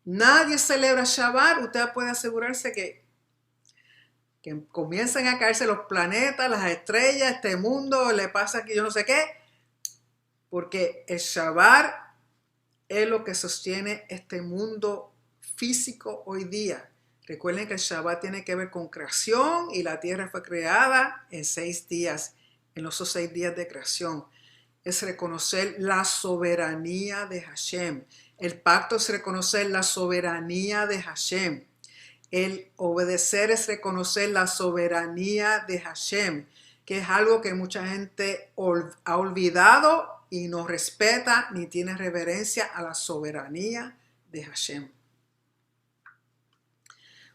nadie celebra Shabbat, usted puede asegurarse que comiencen a caerse los planetas, las estrellas, este mundo, le pasa aquí yo no sé qué, porque el Shabbat es lo que sostiene este mundo físico hoy día. Recuerden que el Shabbat tiene que ver con creación y la tierra fue creada en 6 días, en los 6 días de creación. Es reconocer la soberanía de Hashem. El pacto es reconocer la soberanía de Hashem. El obedecer es reconocer la soberanía de Hashem, que es algo que mucha gente ha olvidado y no respeta ni tiene reverencia a la soberanía de Hashem.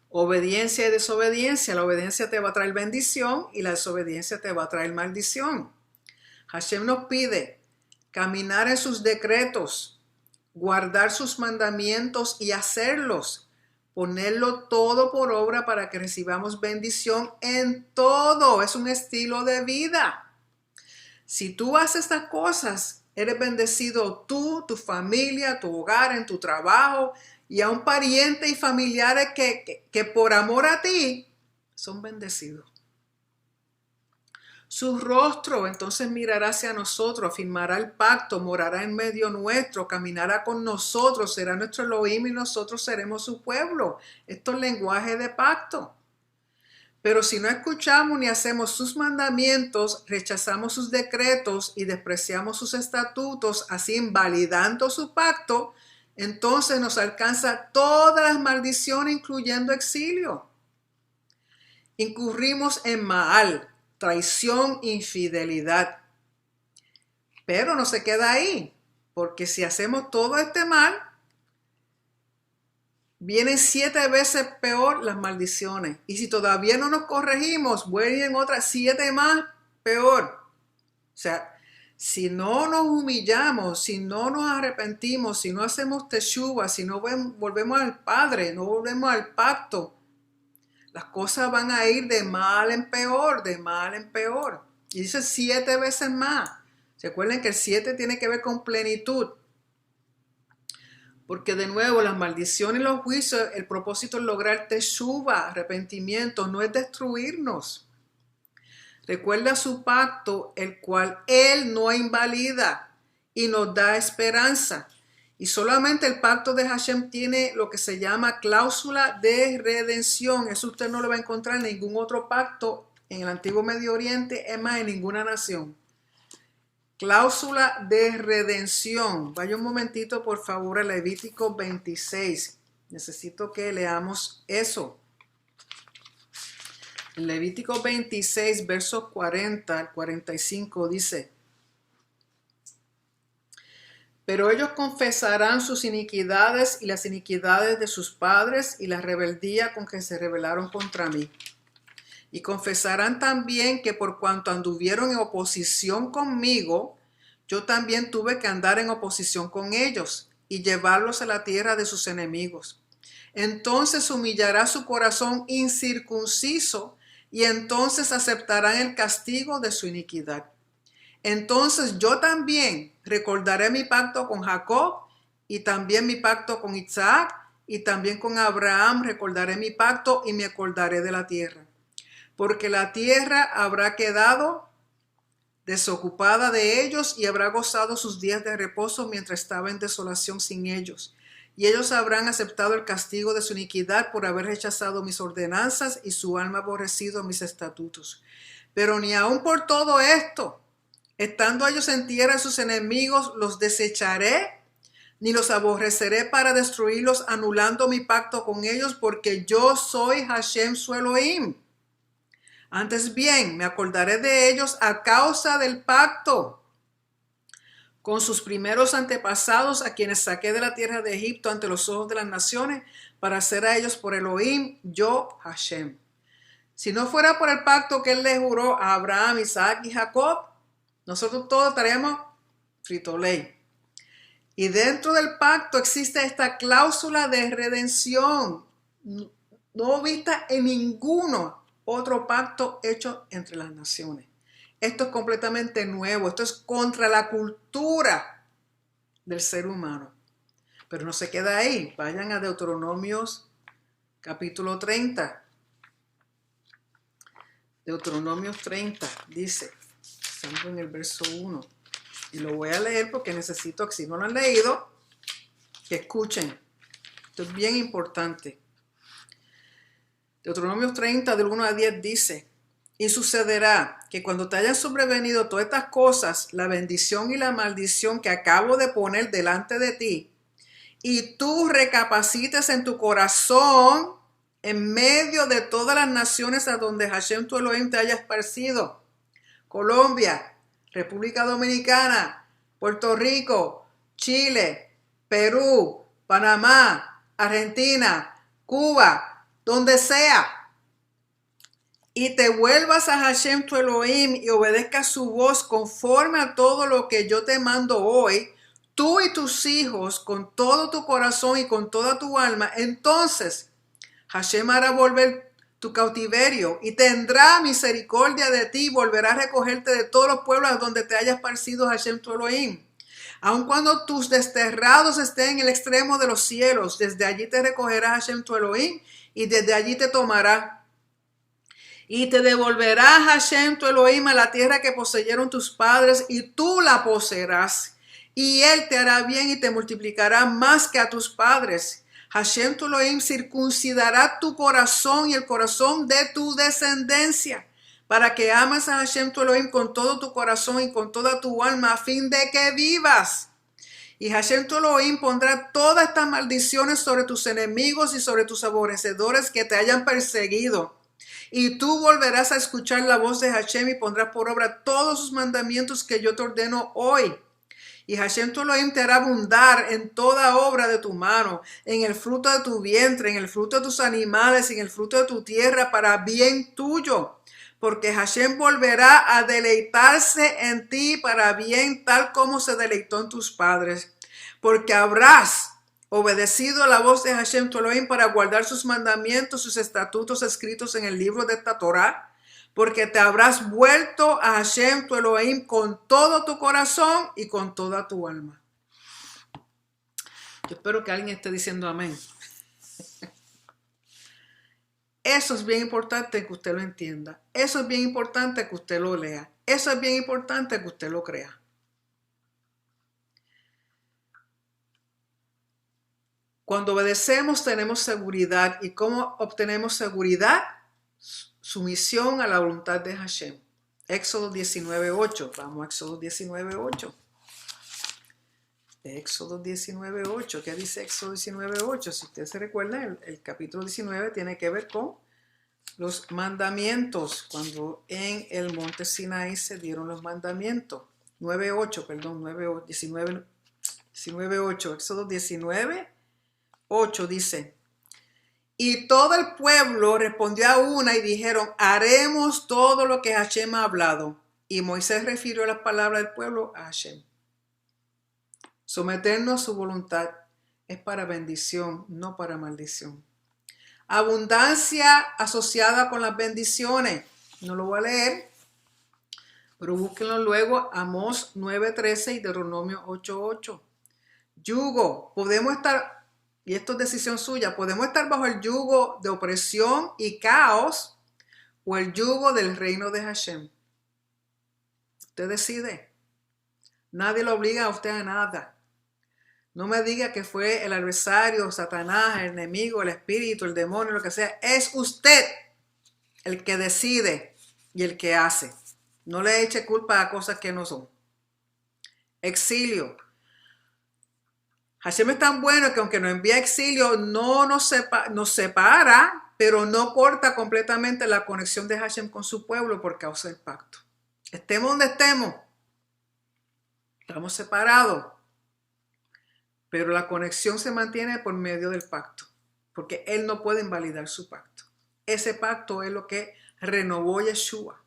Obediencia y desobediencia. La obediencia te va a traer bendición y la desobediencia te va a traer maldición. Hashem nos pide caminar en sus decretos, guardar sus mandamientos y hacerlos. Ponerlo todo por obra para que recibamos bendición en todo. Es un estilo de vida. Si tú haces estas cosas, eres bendecido tú, tu familia, tu hogar, en tu trabajo y a un pariente y familiares que por amor a ti son bendecidos. Su rostro entonces mirará hacia nosotros, afirmará el pacto, morará en medio nuestro, caminará con nosotros, será nuestro Elohim y nosotros seremos su pueblo. Esto es lenguaje de pacto. Pero si no escuchamos ni hacemos sus mandamientos, rechazamos sus decretos y despreciamos sus estatutos, así invalidando su pacto, entonces nos alcanza todas las maldiciones, incluyendo exilio. Incurrimos en Maal, traición, infidelidad. Pero no se queda ahí, porque si hacemos todo este mal, vienen 7 veces peor las maldiciones. Y si todavía no nos corregimos, vuelven otras 7 más peor. O sea, si no nos humillamos, si no nos arrepentimos, si no hacemos teshuva, si no volvemos al Padre, no volvemos al pacto, las cosas van a ir de mal en peor, de mal en peor. Y dice 7 veces más. Recuerden que el 7 tiene que ver con plenitud. Porque de nuevo, las maldiciones y los juicios, el propósito es lograr teshuva, arrepentimiento, no es destruirnos. Recuerda su pacto, el cual Él no invalida y nos da esperanza. Y solamente el pacto de Hashem tiene lo que se llama cláusula de redención. Eso usted no lo va a encontrar en ningún otro pacto en el Antiguo Medio Oriente, es más, en ninguna nación. Cláusula de redención. Vaya un momentito, por favor, a Levítico 26. Necesito que leamos eso. En Levítico 26, versos 40 al 45 dice: pero ellos confesarán sus iniquidades y las iniquidades de sus padres y la rebeldía con que se rebelaron contra mí. Y confesarán también que por cuanto anduvieron en oposición conmigo, yo también tuve que andar en oposición con ellos y llevarlos a la tierra de sus enemigos. Entonces humillará su corazón incircunciso y entonces aceptarán el castigo de su iniquidad. Entonces yo también recordaré mi pacto con Jacob y también mi pacto con Isaac y también con Abraham recordaré mi pacto y me acordaré de la tierra. Porque la tierra habrá quedado desocupada de ellos y habrá gozado sus días de reposo mientras estaba en desolación sin ellos. Y ellos habrán aceptado el castigo de su iniquidad por haber rechazado mis ordenanzas y su alma aborrecido mis estatutos. Pero ni aun por todo esto, estando ellos en tierra sus enemigos, los desecharé, ni los aborreceré para destruirlos, anulando mi pacto con ellos, porque yo soy Hashem su Elohim. Antes bien, me acordaré de ellos a causa del pacto con sus primeros antepasados, a quienes saqué de la tierra de Egipto ante los ojos de las naciones, para hacer a ellos por Elohim, yo Hashem. Si no fuera por el pacto que él le juró a Abraham, Isaac y Jacob, nosotros todos estaríamos frito-lay. Y dentro del pacto existe esta cláusula de redención, no vista en ninguno otro pacto hecho entre las naciones. Esto es completamente nuevo, esto es contra la cultura del ser humano. Pero no se queda ahí, vayan a Deuteronomios capítulo 30. Deuteronomios 30 dice, estamos en el verso 1, y lo voy a leer porque necesito que si no lo han leído, que escuchen. Esto es bien importante. Deuteronomios 30 del 1 a 10 dice, y sucederá que cuando te hayan sobrevenido todas estas cosas, la bendición y la maldición que acabo de poner delante de ti, y tú recapacites en tu corazón en medio de todas las naciones a donde Hashem tu Elohim te haya esparcido, Colombia, República Dominicana, Puerto Rico, Chile, Perú, Panamá, Argentina, Cuba, donde sea, y te vuelvas a Hashem tu Elohim y obedezcas su voz conforme a todo lo que yo te mando hoy, tú y tus hijos con todo tu corazón y con toda tu alma, entonces Hashem hará volver tu cautiverio y tendrá misericordia de ti y volverá a recogerte de todos los pueblos a donde te haya esparcido Hashem tu Elohim. Aun cuando tus desterrados estén en el extremo de los cielos, desde allí te recogerá Hashem tu Elohim y desde allí te tomará. Y te devolverá Hashem tu Elohim a la tierra que poseyeron tus padres y tú la poseerás. Y él te hará bien y te multiplicará más que a tus padres. Hashem tu Elohim circuncidará tu corazón y el corazón de tu descendencia, para que ames a Hashem tu Elohim con todo tu corazón y con toda tu alma, a fin de que vivas. Y Hashem tu Elohim pondrá todas estas maldiciones sobre tus enemigos y sobre tus aborrecedores que te hayan perseguido. Y tú volverás a escuchar la voz de Hashem y pondrás por obra todos sus mandamientos que yo te ordeno hoy. Y Hashem tu Elohim te hará abundar en toda obra de tu mano, en el fruto de tu vientre, en el fruto de tus animales, en el fruto de tu tierra, para bien tuyo. Porque Hashem volverá a deleitarse en ti para bien, tal como se deleitó en tus padres. Porque habrás obedecido a la voz de Hashem tu Elohim para guardar sus mandamientos, sus estatutos escritos en el libro de esta Torá, porque te habrás vuelto a Hashem tu Elohim con todo tu corazón y con toda tu alma. Yo espero que alguien esté diciendo amén. Eso es bien importante que usted lo entienda. Eso es bien importante que usted lo lea. Eso es bien importante que usted lo crea. Cuando obedecemos tenemos seguridad. ¿Y cómo obtenemos seguridad? Sumisión a la voluntad de Hashem. Éxodo 19:8. Vamos a Éxodo 19:8. Éxodo 19:8. ¿Qué dice Éxodo 19:8? Si usted se recuerda, el capítulo 19 tiene que ver con los mandamientos. Cuando en el monte Sinaí se dieron los mandamientos. 19:8. Éxodo 19:8 dice, y todo el pueblo respondió a una y dijeron, haremos todo lo que Hashem ha hablado. Y Moisés refirió las palabras del pueblo a Hashem. Someternos a su voluntad es para bendición, no para maldición. Abundancia asociada con las bendiciones. No lo voy a leer, pero búsquenlo luego, Amós 9:13 y Deuteronomio 8:8. Yugo, podemos estar... Y esto es decisión suya. Podemos estar bajo el yugo de opresión y caos o el yugo del reino de Hashem. Usted decide. Nadie lo obliga a usted a nada. No me diga que fue el adversario, Satanás, el enemigo, el espíritu, el demonio, lo que sea. Es usted el que decide. y el que hace. No le eche culpa a cosas que no son. Exilio. Hashem es tan bueno que aunque nos envía exilio, no nos separa, pero no corta completamente la conexión de Hashem con su pueblo por causa del pacto. Estemos donde estemos, estamos separados, pero la conexión se mantiene por medio del pacto, porque Él no puede invalidar su pacto. Ese pacto es lo que renovó Yeshua.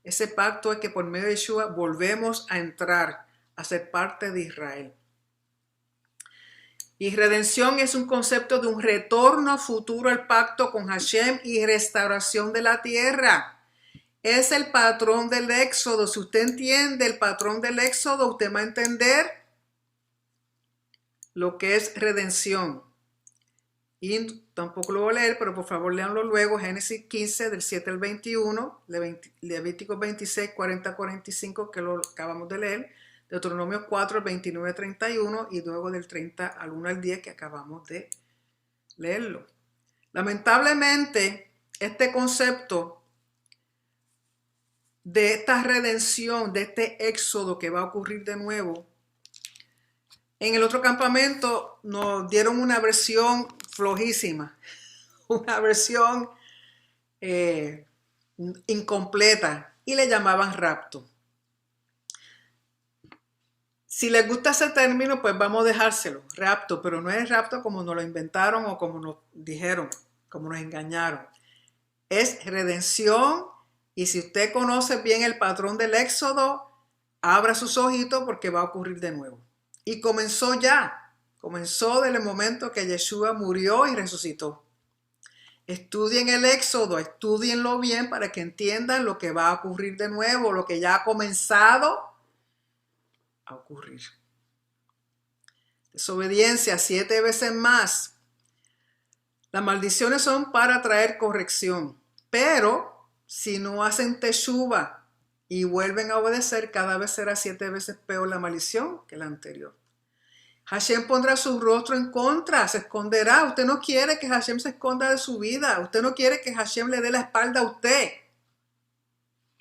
Ese pacto es que por medio de Yeshua volvemos a entrar a ser parte de Israel. Y redención es un concepto de un retorno futuro al pacto con Hashem y restauración de la tierra. Es el patrón del éxodo. Si usted entiende el patrón del éxodo, usted va a entender lo que es redención. Y tampoco lo voy a leer, pero por favor léanlo luego. Génesis 15 del 7 al 21, Levítico 26, 40, 45 que lo acabamos de leer, Deuteronomio 4, 29, 31 y luego del 30 al 1 al 10 que acabamos de leerlo. Lamentablemente, este concepto de esta redención, de este éxodo que va a ocurrir de nuevo, en el otro campamento nos dieron una versión flojísima, una versión incompleta y le llamaban rapto. Si les gusta ese término, pues vamos a dejárselo, rapto, pero no es rapto como nos lo inventaron o como nos dijeron, como nos engañaron. Es redención y si usted conoce bien el patrón del éxodo, abra sus ojitos porque va a ocurrir de nuevo. Y comenzó ya, comenzó desde el momento que Yeshua murió y resucitó. Estudien el éxodo, estudienlo bien para que entiendan lo que va a ocurrir de nuevo, lo que ya ha comenzado a ocurrir. Desobediencia 7 veces más. Las maldiciones son para traer corrección, pero si no hacen teshuva y vuelven a obedecer, cada vez será 7 veces peor la maldición que la anterior. Hashem pondrá su rostro en contra, se esconderá. Usted no quiere que Hashem se esconda de su vida. Usted no quiere que Hashem le dé la espalda a usted.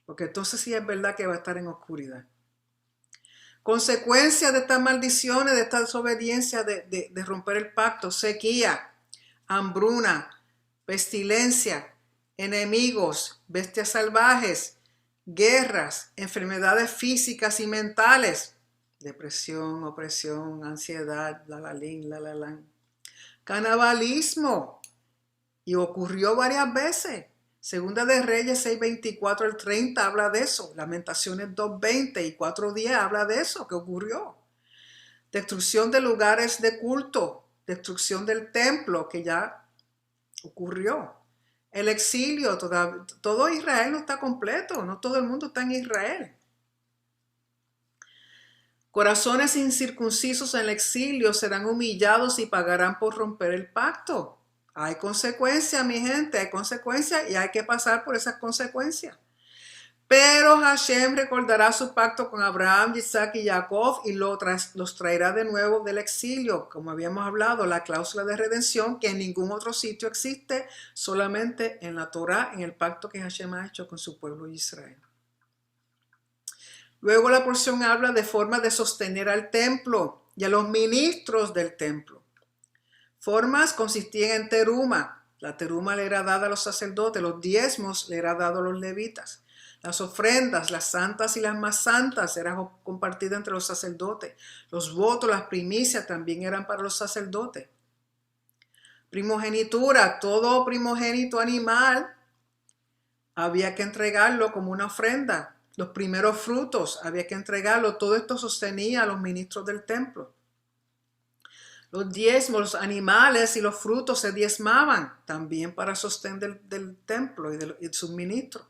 Porque entonces sí es verdad que va a estar en oscuridad. Consecuencias de estas maldiciones, de esta desobediencia, de romper el pacto: sequía, hambruna, pestilencia, enemigos, bestias salvajes, guerras, enfermedades físicas y mentales, depresión, opresión, ansiedad, la. Canibalismo. Y ocurrió varias veces. Segunda de Reyes 6, 24 al 30 habla de eso. Lamentaciones 2, 20 y 4, 10 habla de eso que ocurrió. Destrucción de lugares de culto. Destrucción del templo que ya ocurrió. El exilio. Todo Israel no está completo. No todo el mundo está en Israel. Corazones incircuncisos en el exilio serán humillados y pagarán por romper el pacto. Hay consecuencias, mi gente, hay consecuencias y hay que pasar por esas consecuencias. Pero Hashem recordará su pacto con Abraham, Isaac y Jacob y los traerá de nuevo del exilio. Como habíamos hablado, la cláusula de redención que en ningún otro sitio existe, solamente en la Torá, en el pacto que Hashem ha hecho con su pueblo Israel. Luego la porción habla de formas de sostener al templo y a los ministros del templo. Formas consistían en teruma. La teruma le era dada a los sacerdotes, los diezmos le era dado a los levitas. Las ofrendas, las santas y las más santas, eran compartidas entre los sacerdotes. Los votos, las primicias también eran para los sacerdotes. Primogenitura, todo primogénito animal había que entregarlo como una ofrenda. Los primeros frutos había que entregarlo. Todo esto sostenía a los ministros del templo. Los diezmos, los animales y los frutos se diezmaban también para sostén del templo y de sus ministros.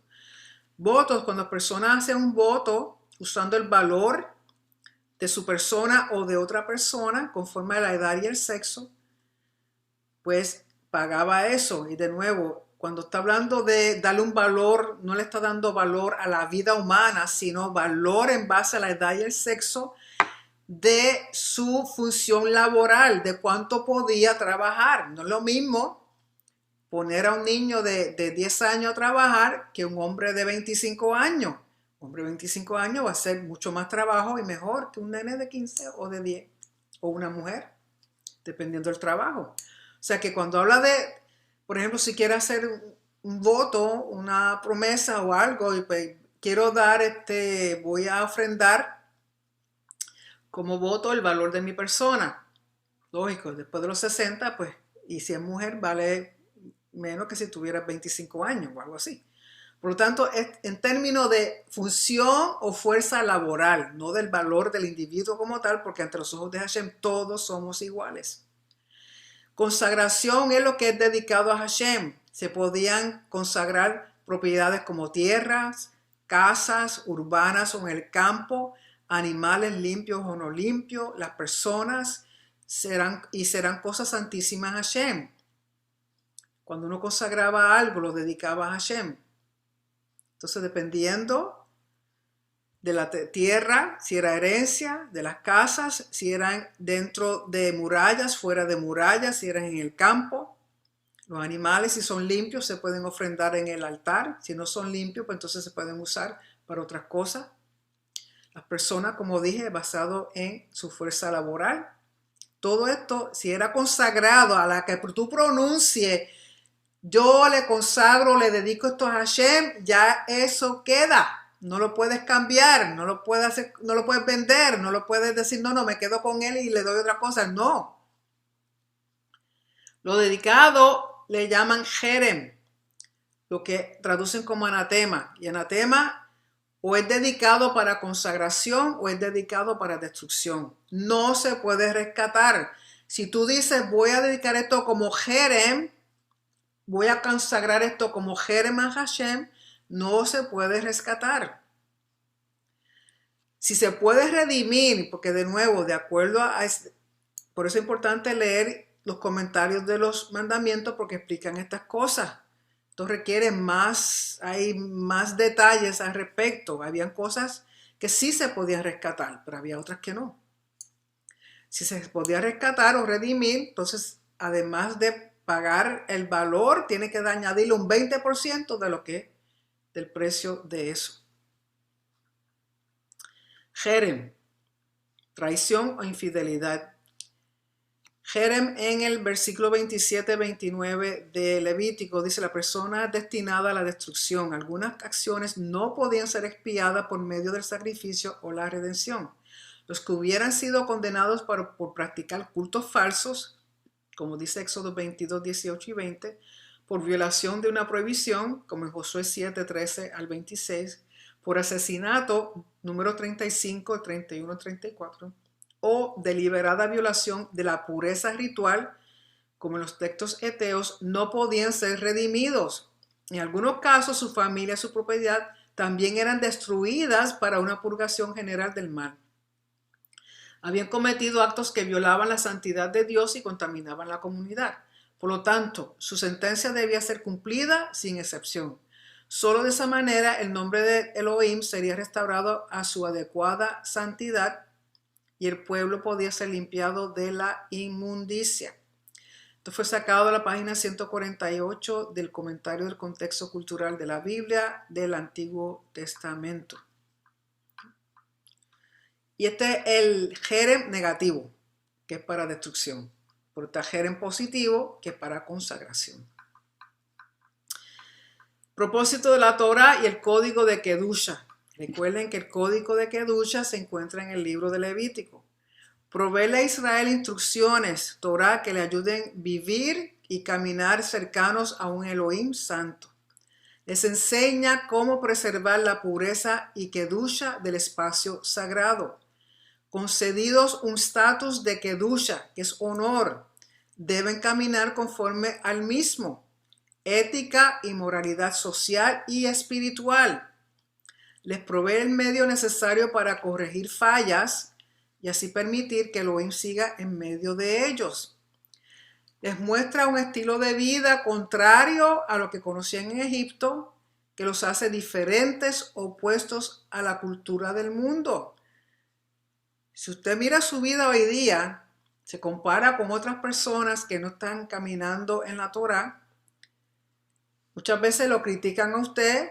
Votos, cuando personas hacen un voto usando el valor de su persona o de otra persona conforme a la edad y el sexo, pues pagaba eso. Y de nuevo, cuando está hablando de darle un valor, no le está dando valor a la vida humana, sino valor en base a la edad y el sexo de su función laboral, de cuánto podía trabajar. No es lo mismo poner a un niño de 10 años a trabajar que un hombre de 25 años. Un hombre de 25 años va a hacer mucho más trabajo y mejor que un nene de 15 o de 10 o una mujer, dependiendo del trabajo. O sea que cuando habla de, por ejemplo, si quiere hacer un voto, una promesa o algo, y pues quiero dar, voy a ofrendar como voto el valor de mi persona. Lógico, después de los 60, pues, y si es mujer, vale menos que si tuviera 25 años o algo así. Por lo tanto, es en términos de función o fuerza laboral, no del valor del individuo como tal, porque ante los ojos de Hashem todos somos iguales. Consagración es lo que es dedicado a Hashem. Se podían consagrar propiedades como tierras, casas urbanas o en el campo, animales limpios o no limpios, las personas serán cosas santísimas a Hashem. Cuando uno consagraba algo, lo dedicaba a Hashem. Entonces, dependiendo de la tierra, si era herencia, de las casas, si eran dentro de murallas, fuera de murallas, si eran en el campo. Los animales, si son limpios, se pueden ofrendar en el altar. Si no son limpios, pues entonces se pueden usar para otras cosas. Las personas, como dije, basado en su fuerza laboral. Todo esto, si era consagrado a la que tú pronuncies, yo le consagro, le dedico esto a Hashem, ya eso queda. No lo puedes cambiar, no lo puedes hacer, no lo puedes vender, no lo puedes decir, no, me quedo con él y le doy otra cosa. No. Lo dedicado le llaman jerem, lo que traducen como anatema. Y anatema o es dedicado para consagración o es dedicado para destrucción. No se puede rescatar. Si tú dices, voy a dedicar esto como jerem, voy a consagrar esto como jerem a Hashem, no se puede rescatar. Si se puede redimir, porque de nuevo, de acuerdo por eso es importante leer los comentarios de los mandamientos porque explican estas cosas. Esto requiere hay más detalles al respecto. Habían cosas que sí se podían rescatar, pero había otras que no. Si se podía rescatar o redimir, entonces además de pagar el valor, tiene que añadirle un 20% de lo que del precio de eso. Jerem, traición o infidelidad. Jerem en el versículo 27-29 de Levítico dice: la persona destinada a la destrucción. Algunas acciones no podían ser expiadas por medio del sacrificio o la redención. Los que hubieran sido condenados por practicar cultos falsos, como dice Éxodo 22, 18 y 20, por violación de una prohibición, como en Josué 7, 13 al 26, por asesinato, número 35, 31, 34, o deliberada violación de la pureza ritual, como en los textos heteos, no podían ser redimidos. En algunos casos, su familia, su propiedad, también eran destruidas para una purgación general del mal. Habían cometido actos que violaban la santidad de Dios y contaminaban la comunidad. Por lo tanto, su sentencia debía ser cumplida sin excepción. Solo de esa manera el nombre de Elohim sería restaurado a su adecuada santidad y el pueblo podía ser limpiado de la inmundicia. Esto fue sacado de la página 148 del comentario del contexto cultural de la Biblia del Antiguo Testamento. Y este es el jerem negativo, que es para destrucción. Pero está jerem positivo, que es para consagración. Propósito de la Torah y el código de Kedusha. Recuerden que el código de Kedusha se encuentra en el libro de Levítico. Provéele a Israel instrucciones, Torah, que le ayuden a vivir y caminar cercanos a un Elohim santo. Les enseña cómo preservar la pureza y Kedusha del espacio sagrado. Concedidos un estatus de Kedusha, que es honor, deben caminar conforme al mismo. Ética y moralidad social y espiritual. Les provee el medio necesario para corregir fallas y así permitir que Elohim siga en medio de ellos. Les muestra un estilo de vida contrario a lo que conocían en Egipto, que los hace diferentes, opuestos a la cultura del mundo. Si usted mira su vida hoy día, se compara con otras personas que no están caminando en la Torá, Muchas veces lo critican a usted,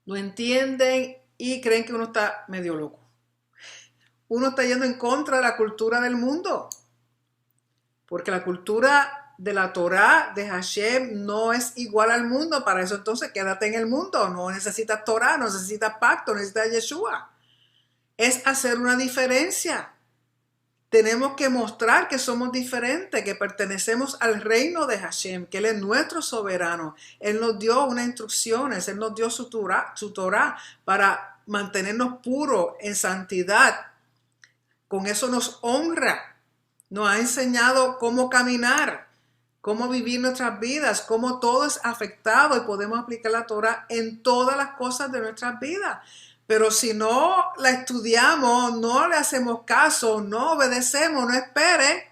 lo entienden y creen que uno está medio loco. Uno está yendo en contra de la cultura del mundo, porque la cultura de la Torá, de Hashem, no es igual al mundo. Para eso entonces quédate en el mundo. No necesitas Torá, no necesitas pacto, necesitas Yeshua. Es hacer una diferencia. Tenemos que mostrar que somos diferentes, que pertenecemos al reino de Hashem, que Él es nuestro soberano. Él nos dio unas instrucciones, Él nos dio su Torá para mantenernos puros en santidad. Con eso nos honra. Nos ha enseñado cómo caminar, cómo vivir nuestras vidas, cómo todo es afectado y podemos aplicar la Torá en todas las cosas de nuestras vidas. Pero si no la estudiamos, no le hacemos caso, no obedecemos, no espere,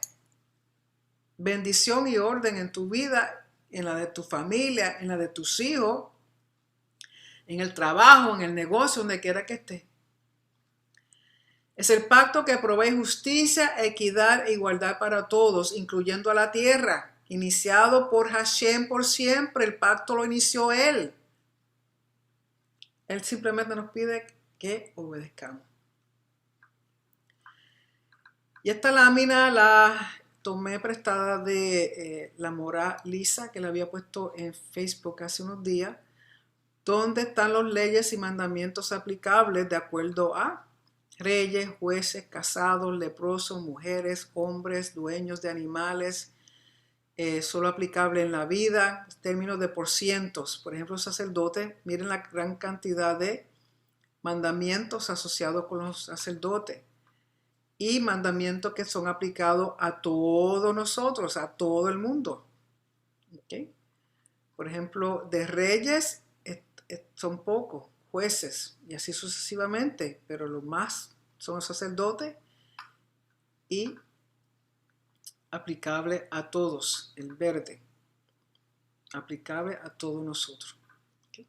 bendición y orden en tu vida, en la de tu familia, en la de tus hijos, en el trabajo, en el negocio, donde quiera que estés. Es el pacto que provee justicia, equidad e igualdad para todos, incluyendo a la tierra, iniciado por Hashem por siempre. El pacto lo inició Él. Él simplemente nos pide que obedezcamos. Y esta lámina la tomé prestada de la Mora Lisa, que la había puesto en Facebook hace unos días, donde están las leyes y mandamientos aplicables de acuerdo a reyes, jueces, casados, leprosos, mujeres, hombres, dueños de animales, solo aplicable en la vida, términos de por cientos. Por ejemplo, sacerdotes, miren la gran cantidad de mandamientos asociados con los sacerdotes y mandamientos que son aplicados a todos nosotros, a todo el mundo. ¿Okay? Por ejemplo, de reyes son pocos, jueces y así sucesivamente, pero los más son los sacerdotes y aplicable a todos, el verde, aplicable a todos nosotros. ¿Okay?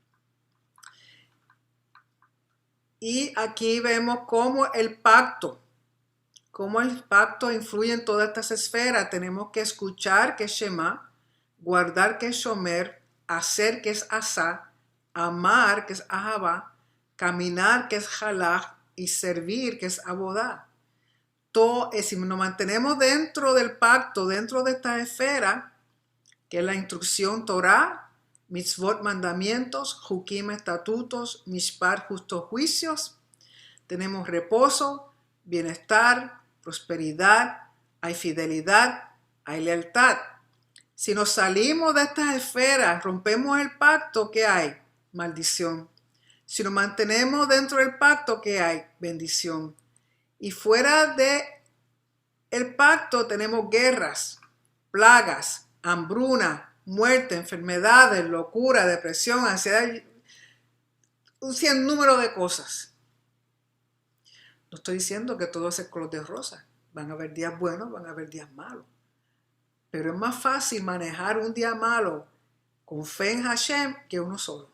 Y aquí vemos cómo el pacto influye en todas estas esferas. Tenemos que escuchar, que es Shema, guardar, que es Shomer, hacer, que es Asá, amar, que es Ahabá, caminar, que es Jalaj, y servir, que es Abodá. Si nos mantenemos dentro del pacto, dentro de esta esfera, que es la instrucción Torah, mitzvot, mandamientos, jukim, estatutos, mishpat, justos juicios, tenemos reposo, bienestar, prosperidad, hay fidelidad, hay lealtad. Si nos salimos de estas esferas, rompemos el pacto, ¿qué hay? Maldición. Si nos mantenemos dentro del pacto, ¿qué hay? Bendición. Y fuera de el pacto tenemos guerras, plagas, hambruna, muerte, enfermedades, locura, depresión, ansiedad, un sinnúmero de cosas. No estoy diciendo que todo es color de rosa. Van a haber días buenos, van a haber días malos. Pero es más fácil manejar un día malo con fe en Hashem que uno solo.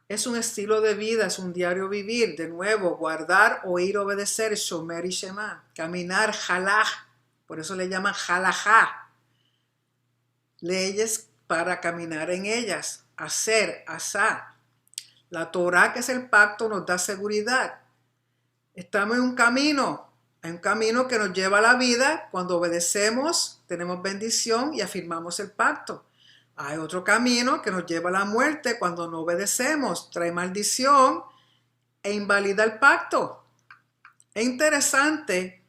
Es un estilo de vida, es un diario vivir. De nuevo, guardar, oír, obedecer, shomer y shema. Caminar, halaj. Por eso le llaman halajá. Leyes para caminar en ellas. Hacer, asá. La Torah, que es el pacto, nos da seguridad. Estamos en un camino. Hay un camino que nos lleva a la vida. Cuando obedecemos, tenemos bendición y afirmamos el pacto. Hay otro camino que nos lleva a la muerte cuando no obedecemos, trae maldición e invalida el pacto. Es interesante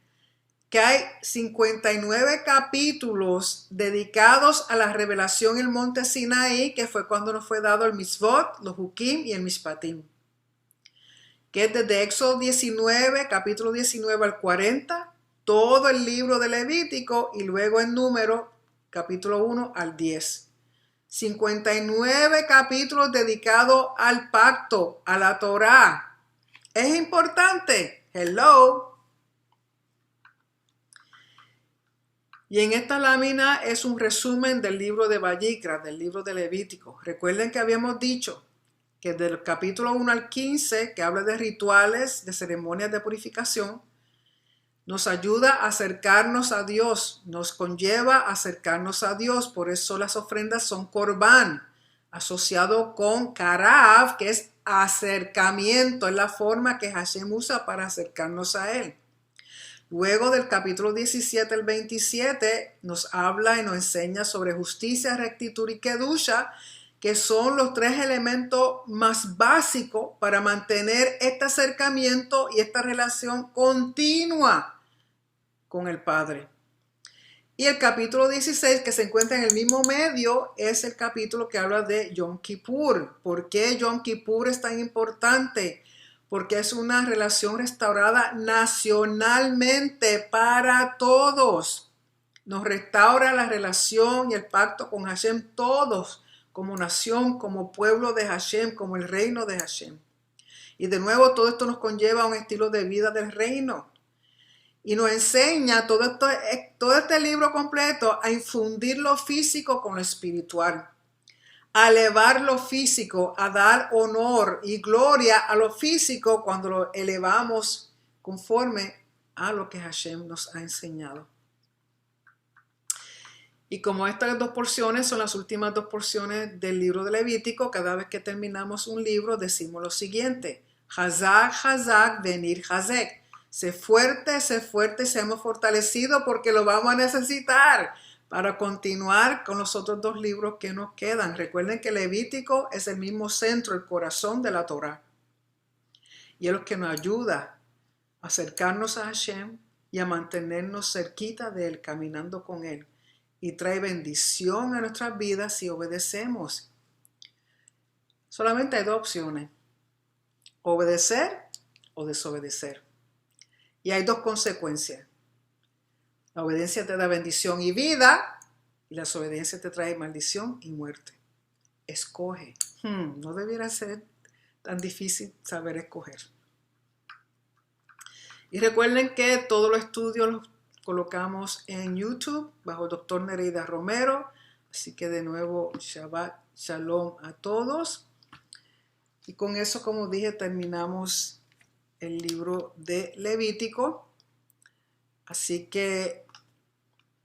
que hay 59 capítulos dedicados a la revelación en el monte Sinaí, que fue cuando nos fue dado el mitzvot, los hukim y el mishpatim. Que es desde Éxodo 19, capítulo 19 al 40, todo el libro de Levítico y luego en Número, capítulo 1 al 10. 59 capítulos dedicados al pacto, a la Torá. ¿Es importante? Hello. Y en esta lámina es un resumen del libro de Vayikra, del libro de Levítico. Recuerden que habíamos dicho que del capítulo 1 al 15, que habla de rituales, de ceremonias de purificación, Nos ayuda a acercarnos a Dios, nos conlleva a acercarnos a Dios. Por eso las ofrendas son corbán, asociado con karab, que es acercamiento, es la forma que Hashem usa para acercarnos a Él. Luego del capítulo 17 al 27 nos habla y nos enseña sobre justicia, rectitud y kedusha, que son los tres elementos más básicos para mantener este acercamiento y esta relación continua con el Padre. Y el capítulo 16, que se encuentra en el mismo medio, es el capítulo que habla de Yom Kippur. ¿Por qué Yom Kippur es tan importante? Porque es una relación restaurada nacionalmente para todos. Nos restaura la relación y el pacto con Hashem todos, como nación, como pueblo de Hashem, como el reino de Hashem. Y de nuevo todo esto nos conlleva a un estilo de vida del reino. Y nos enseña todo este libro completo a infundir lo físico con lo espiritual, a elevar lo físico, a dar honor y gloria a lo físico cuando lo elevamos conforme a lo que Hashem nos ha enseñado. Y como estas dos porciones son las últimas dos porciones del libro de Levítico, cada vez que terminamos un libro decimos lo siguiente: Hazak, Hazak, venir Hazek. Sé fuerte, seamos fortalecidos porque lo vamos a necesitar para continuar con los otros dos libros que nos quedan. Recuerden que Levítico es el mismo centro, el corazón de la Torá. Y es lo que nos ayuda a acercarnos a Hashem y a mantenernos cerquita de Él, caminando con Él. Y trae bendición a nuestras vidas si obedecemos. Solamente hay dos opciones: obedecer o desobedecer. Y hay dos consecuencias. La obediencia te da bendición y vida, y la desobediencia te trae maldición y muerte. Escoge. No debiera ser tan difícil saber escoger. Y recuerden que todos los estudios los colocamos en YouTube bajo el Dr. Nereida Romero. Así que de nuevo, Shabbat Shalom a todos. Y con eso, como dije, terminamos el libro de Levítico. Así que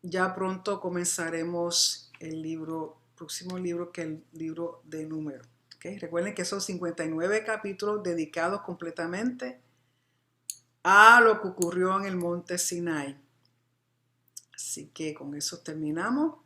ya pronto comenzaremos el próximo libro, que es el libro de Números. ¿Okay? Recuerden que son 59 capítulos dedicados completamente a lo que ocurrió en el monte Sinai. Así que con eso terminamos.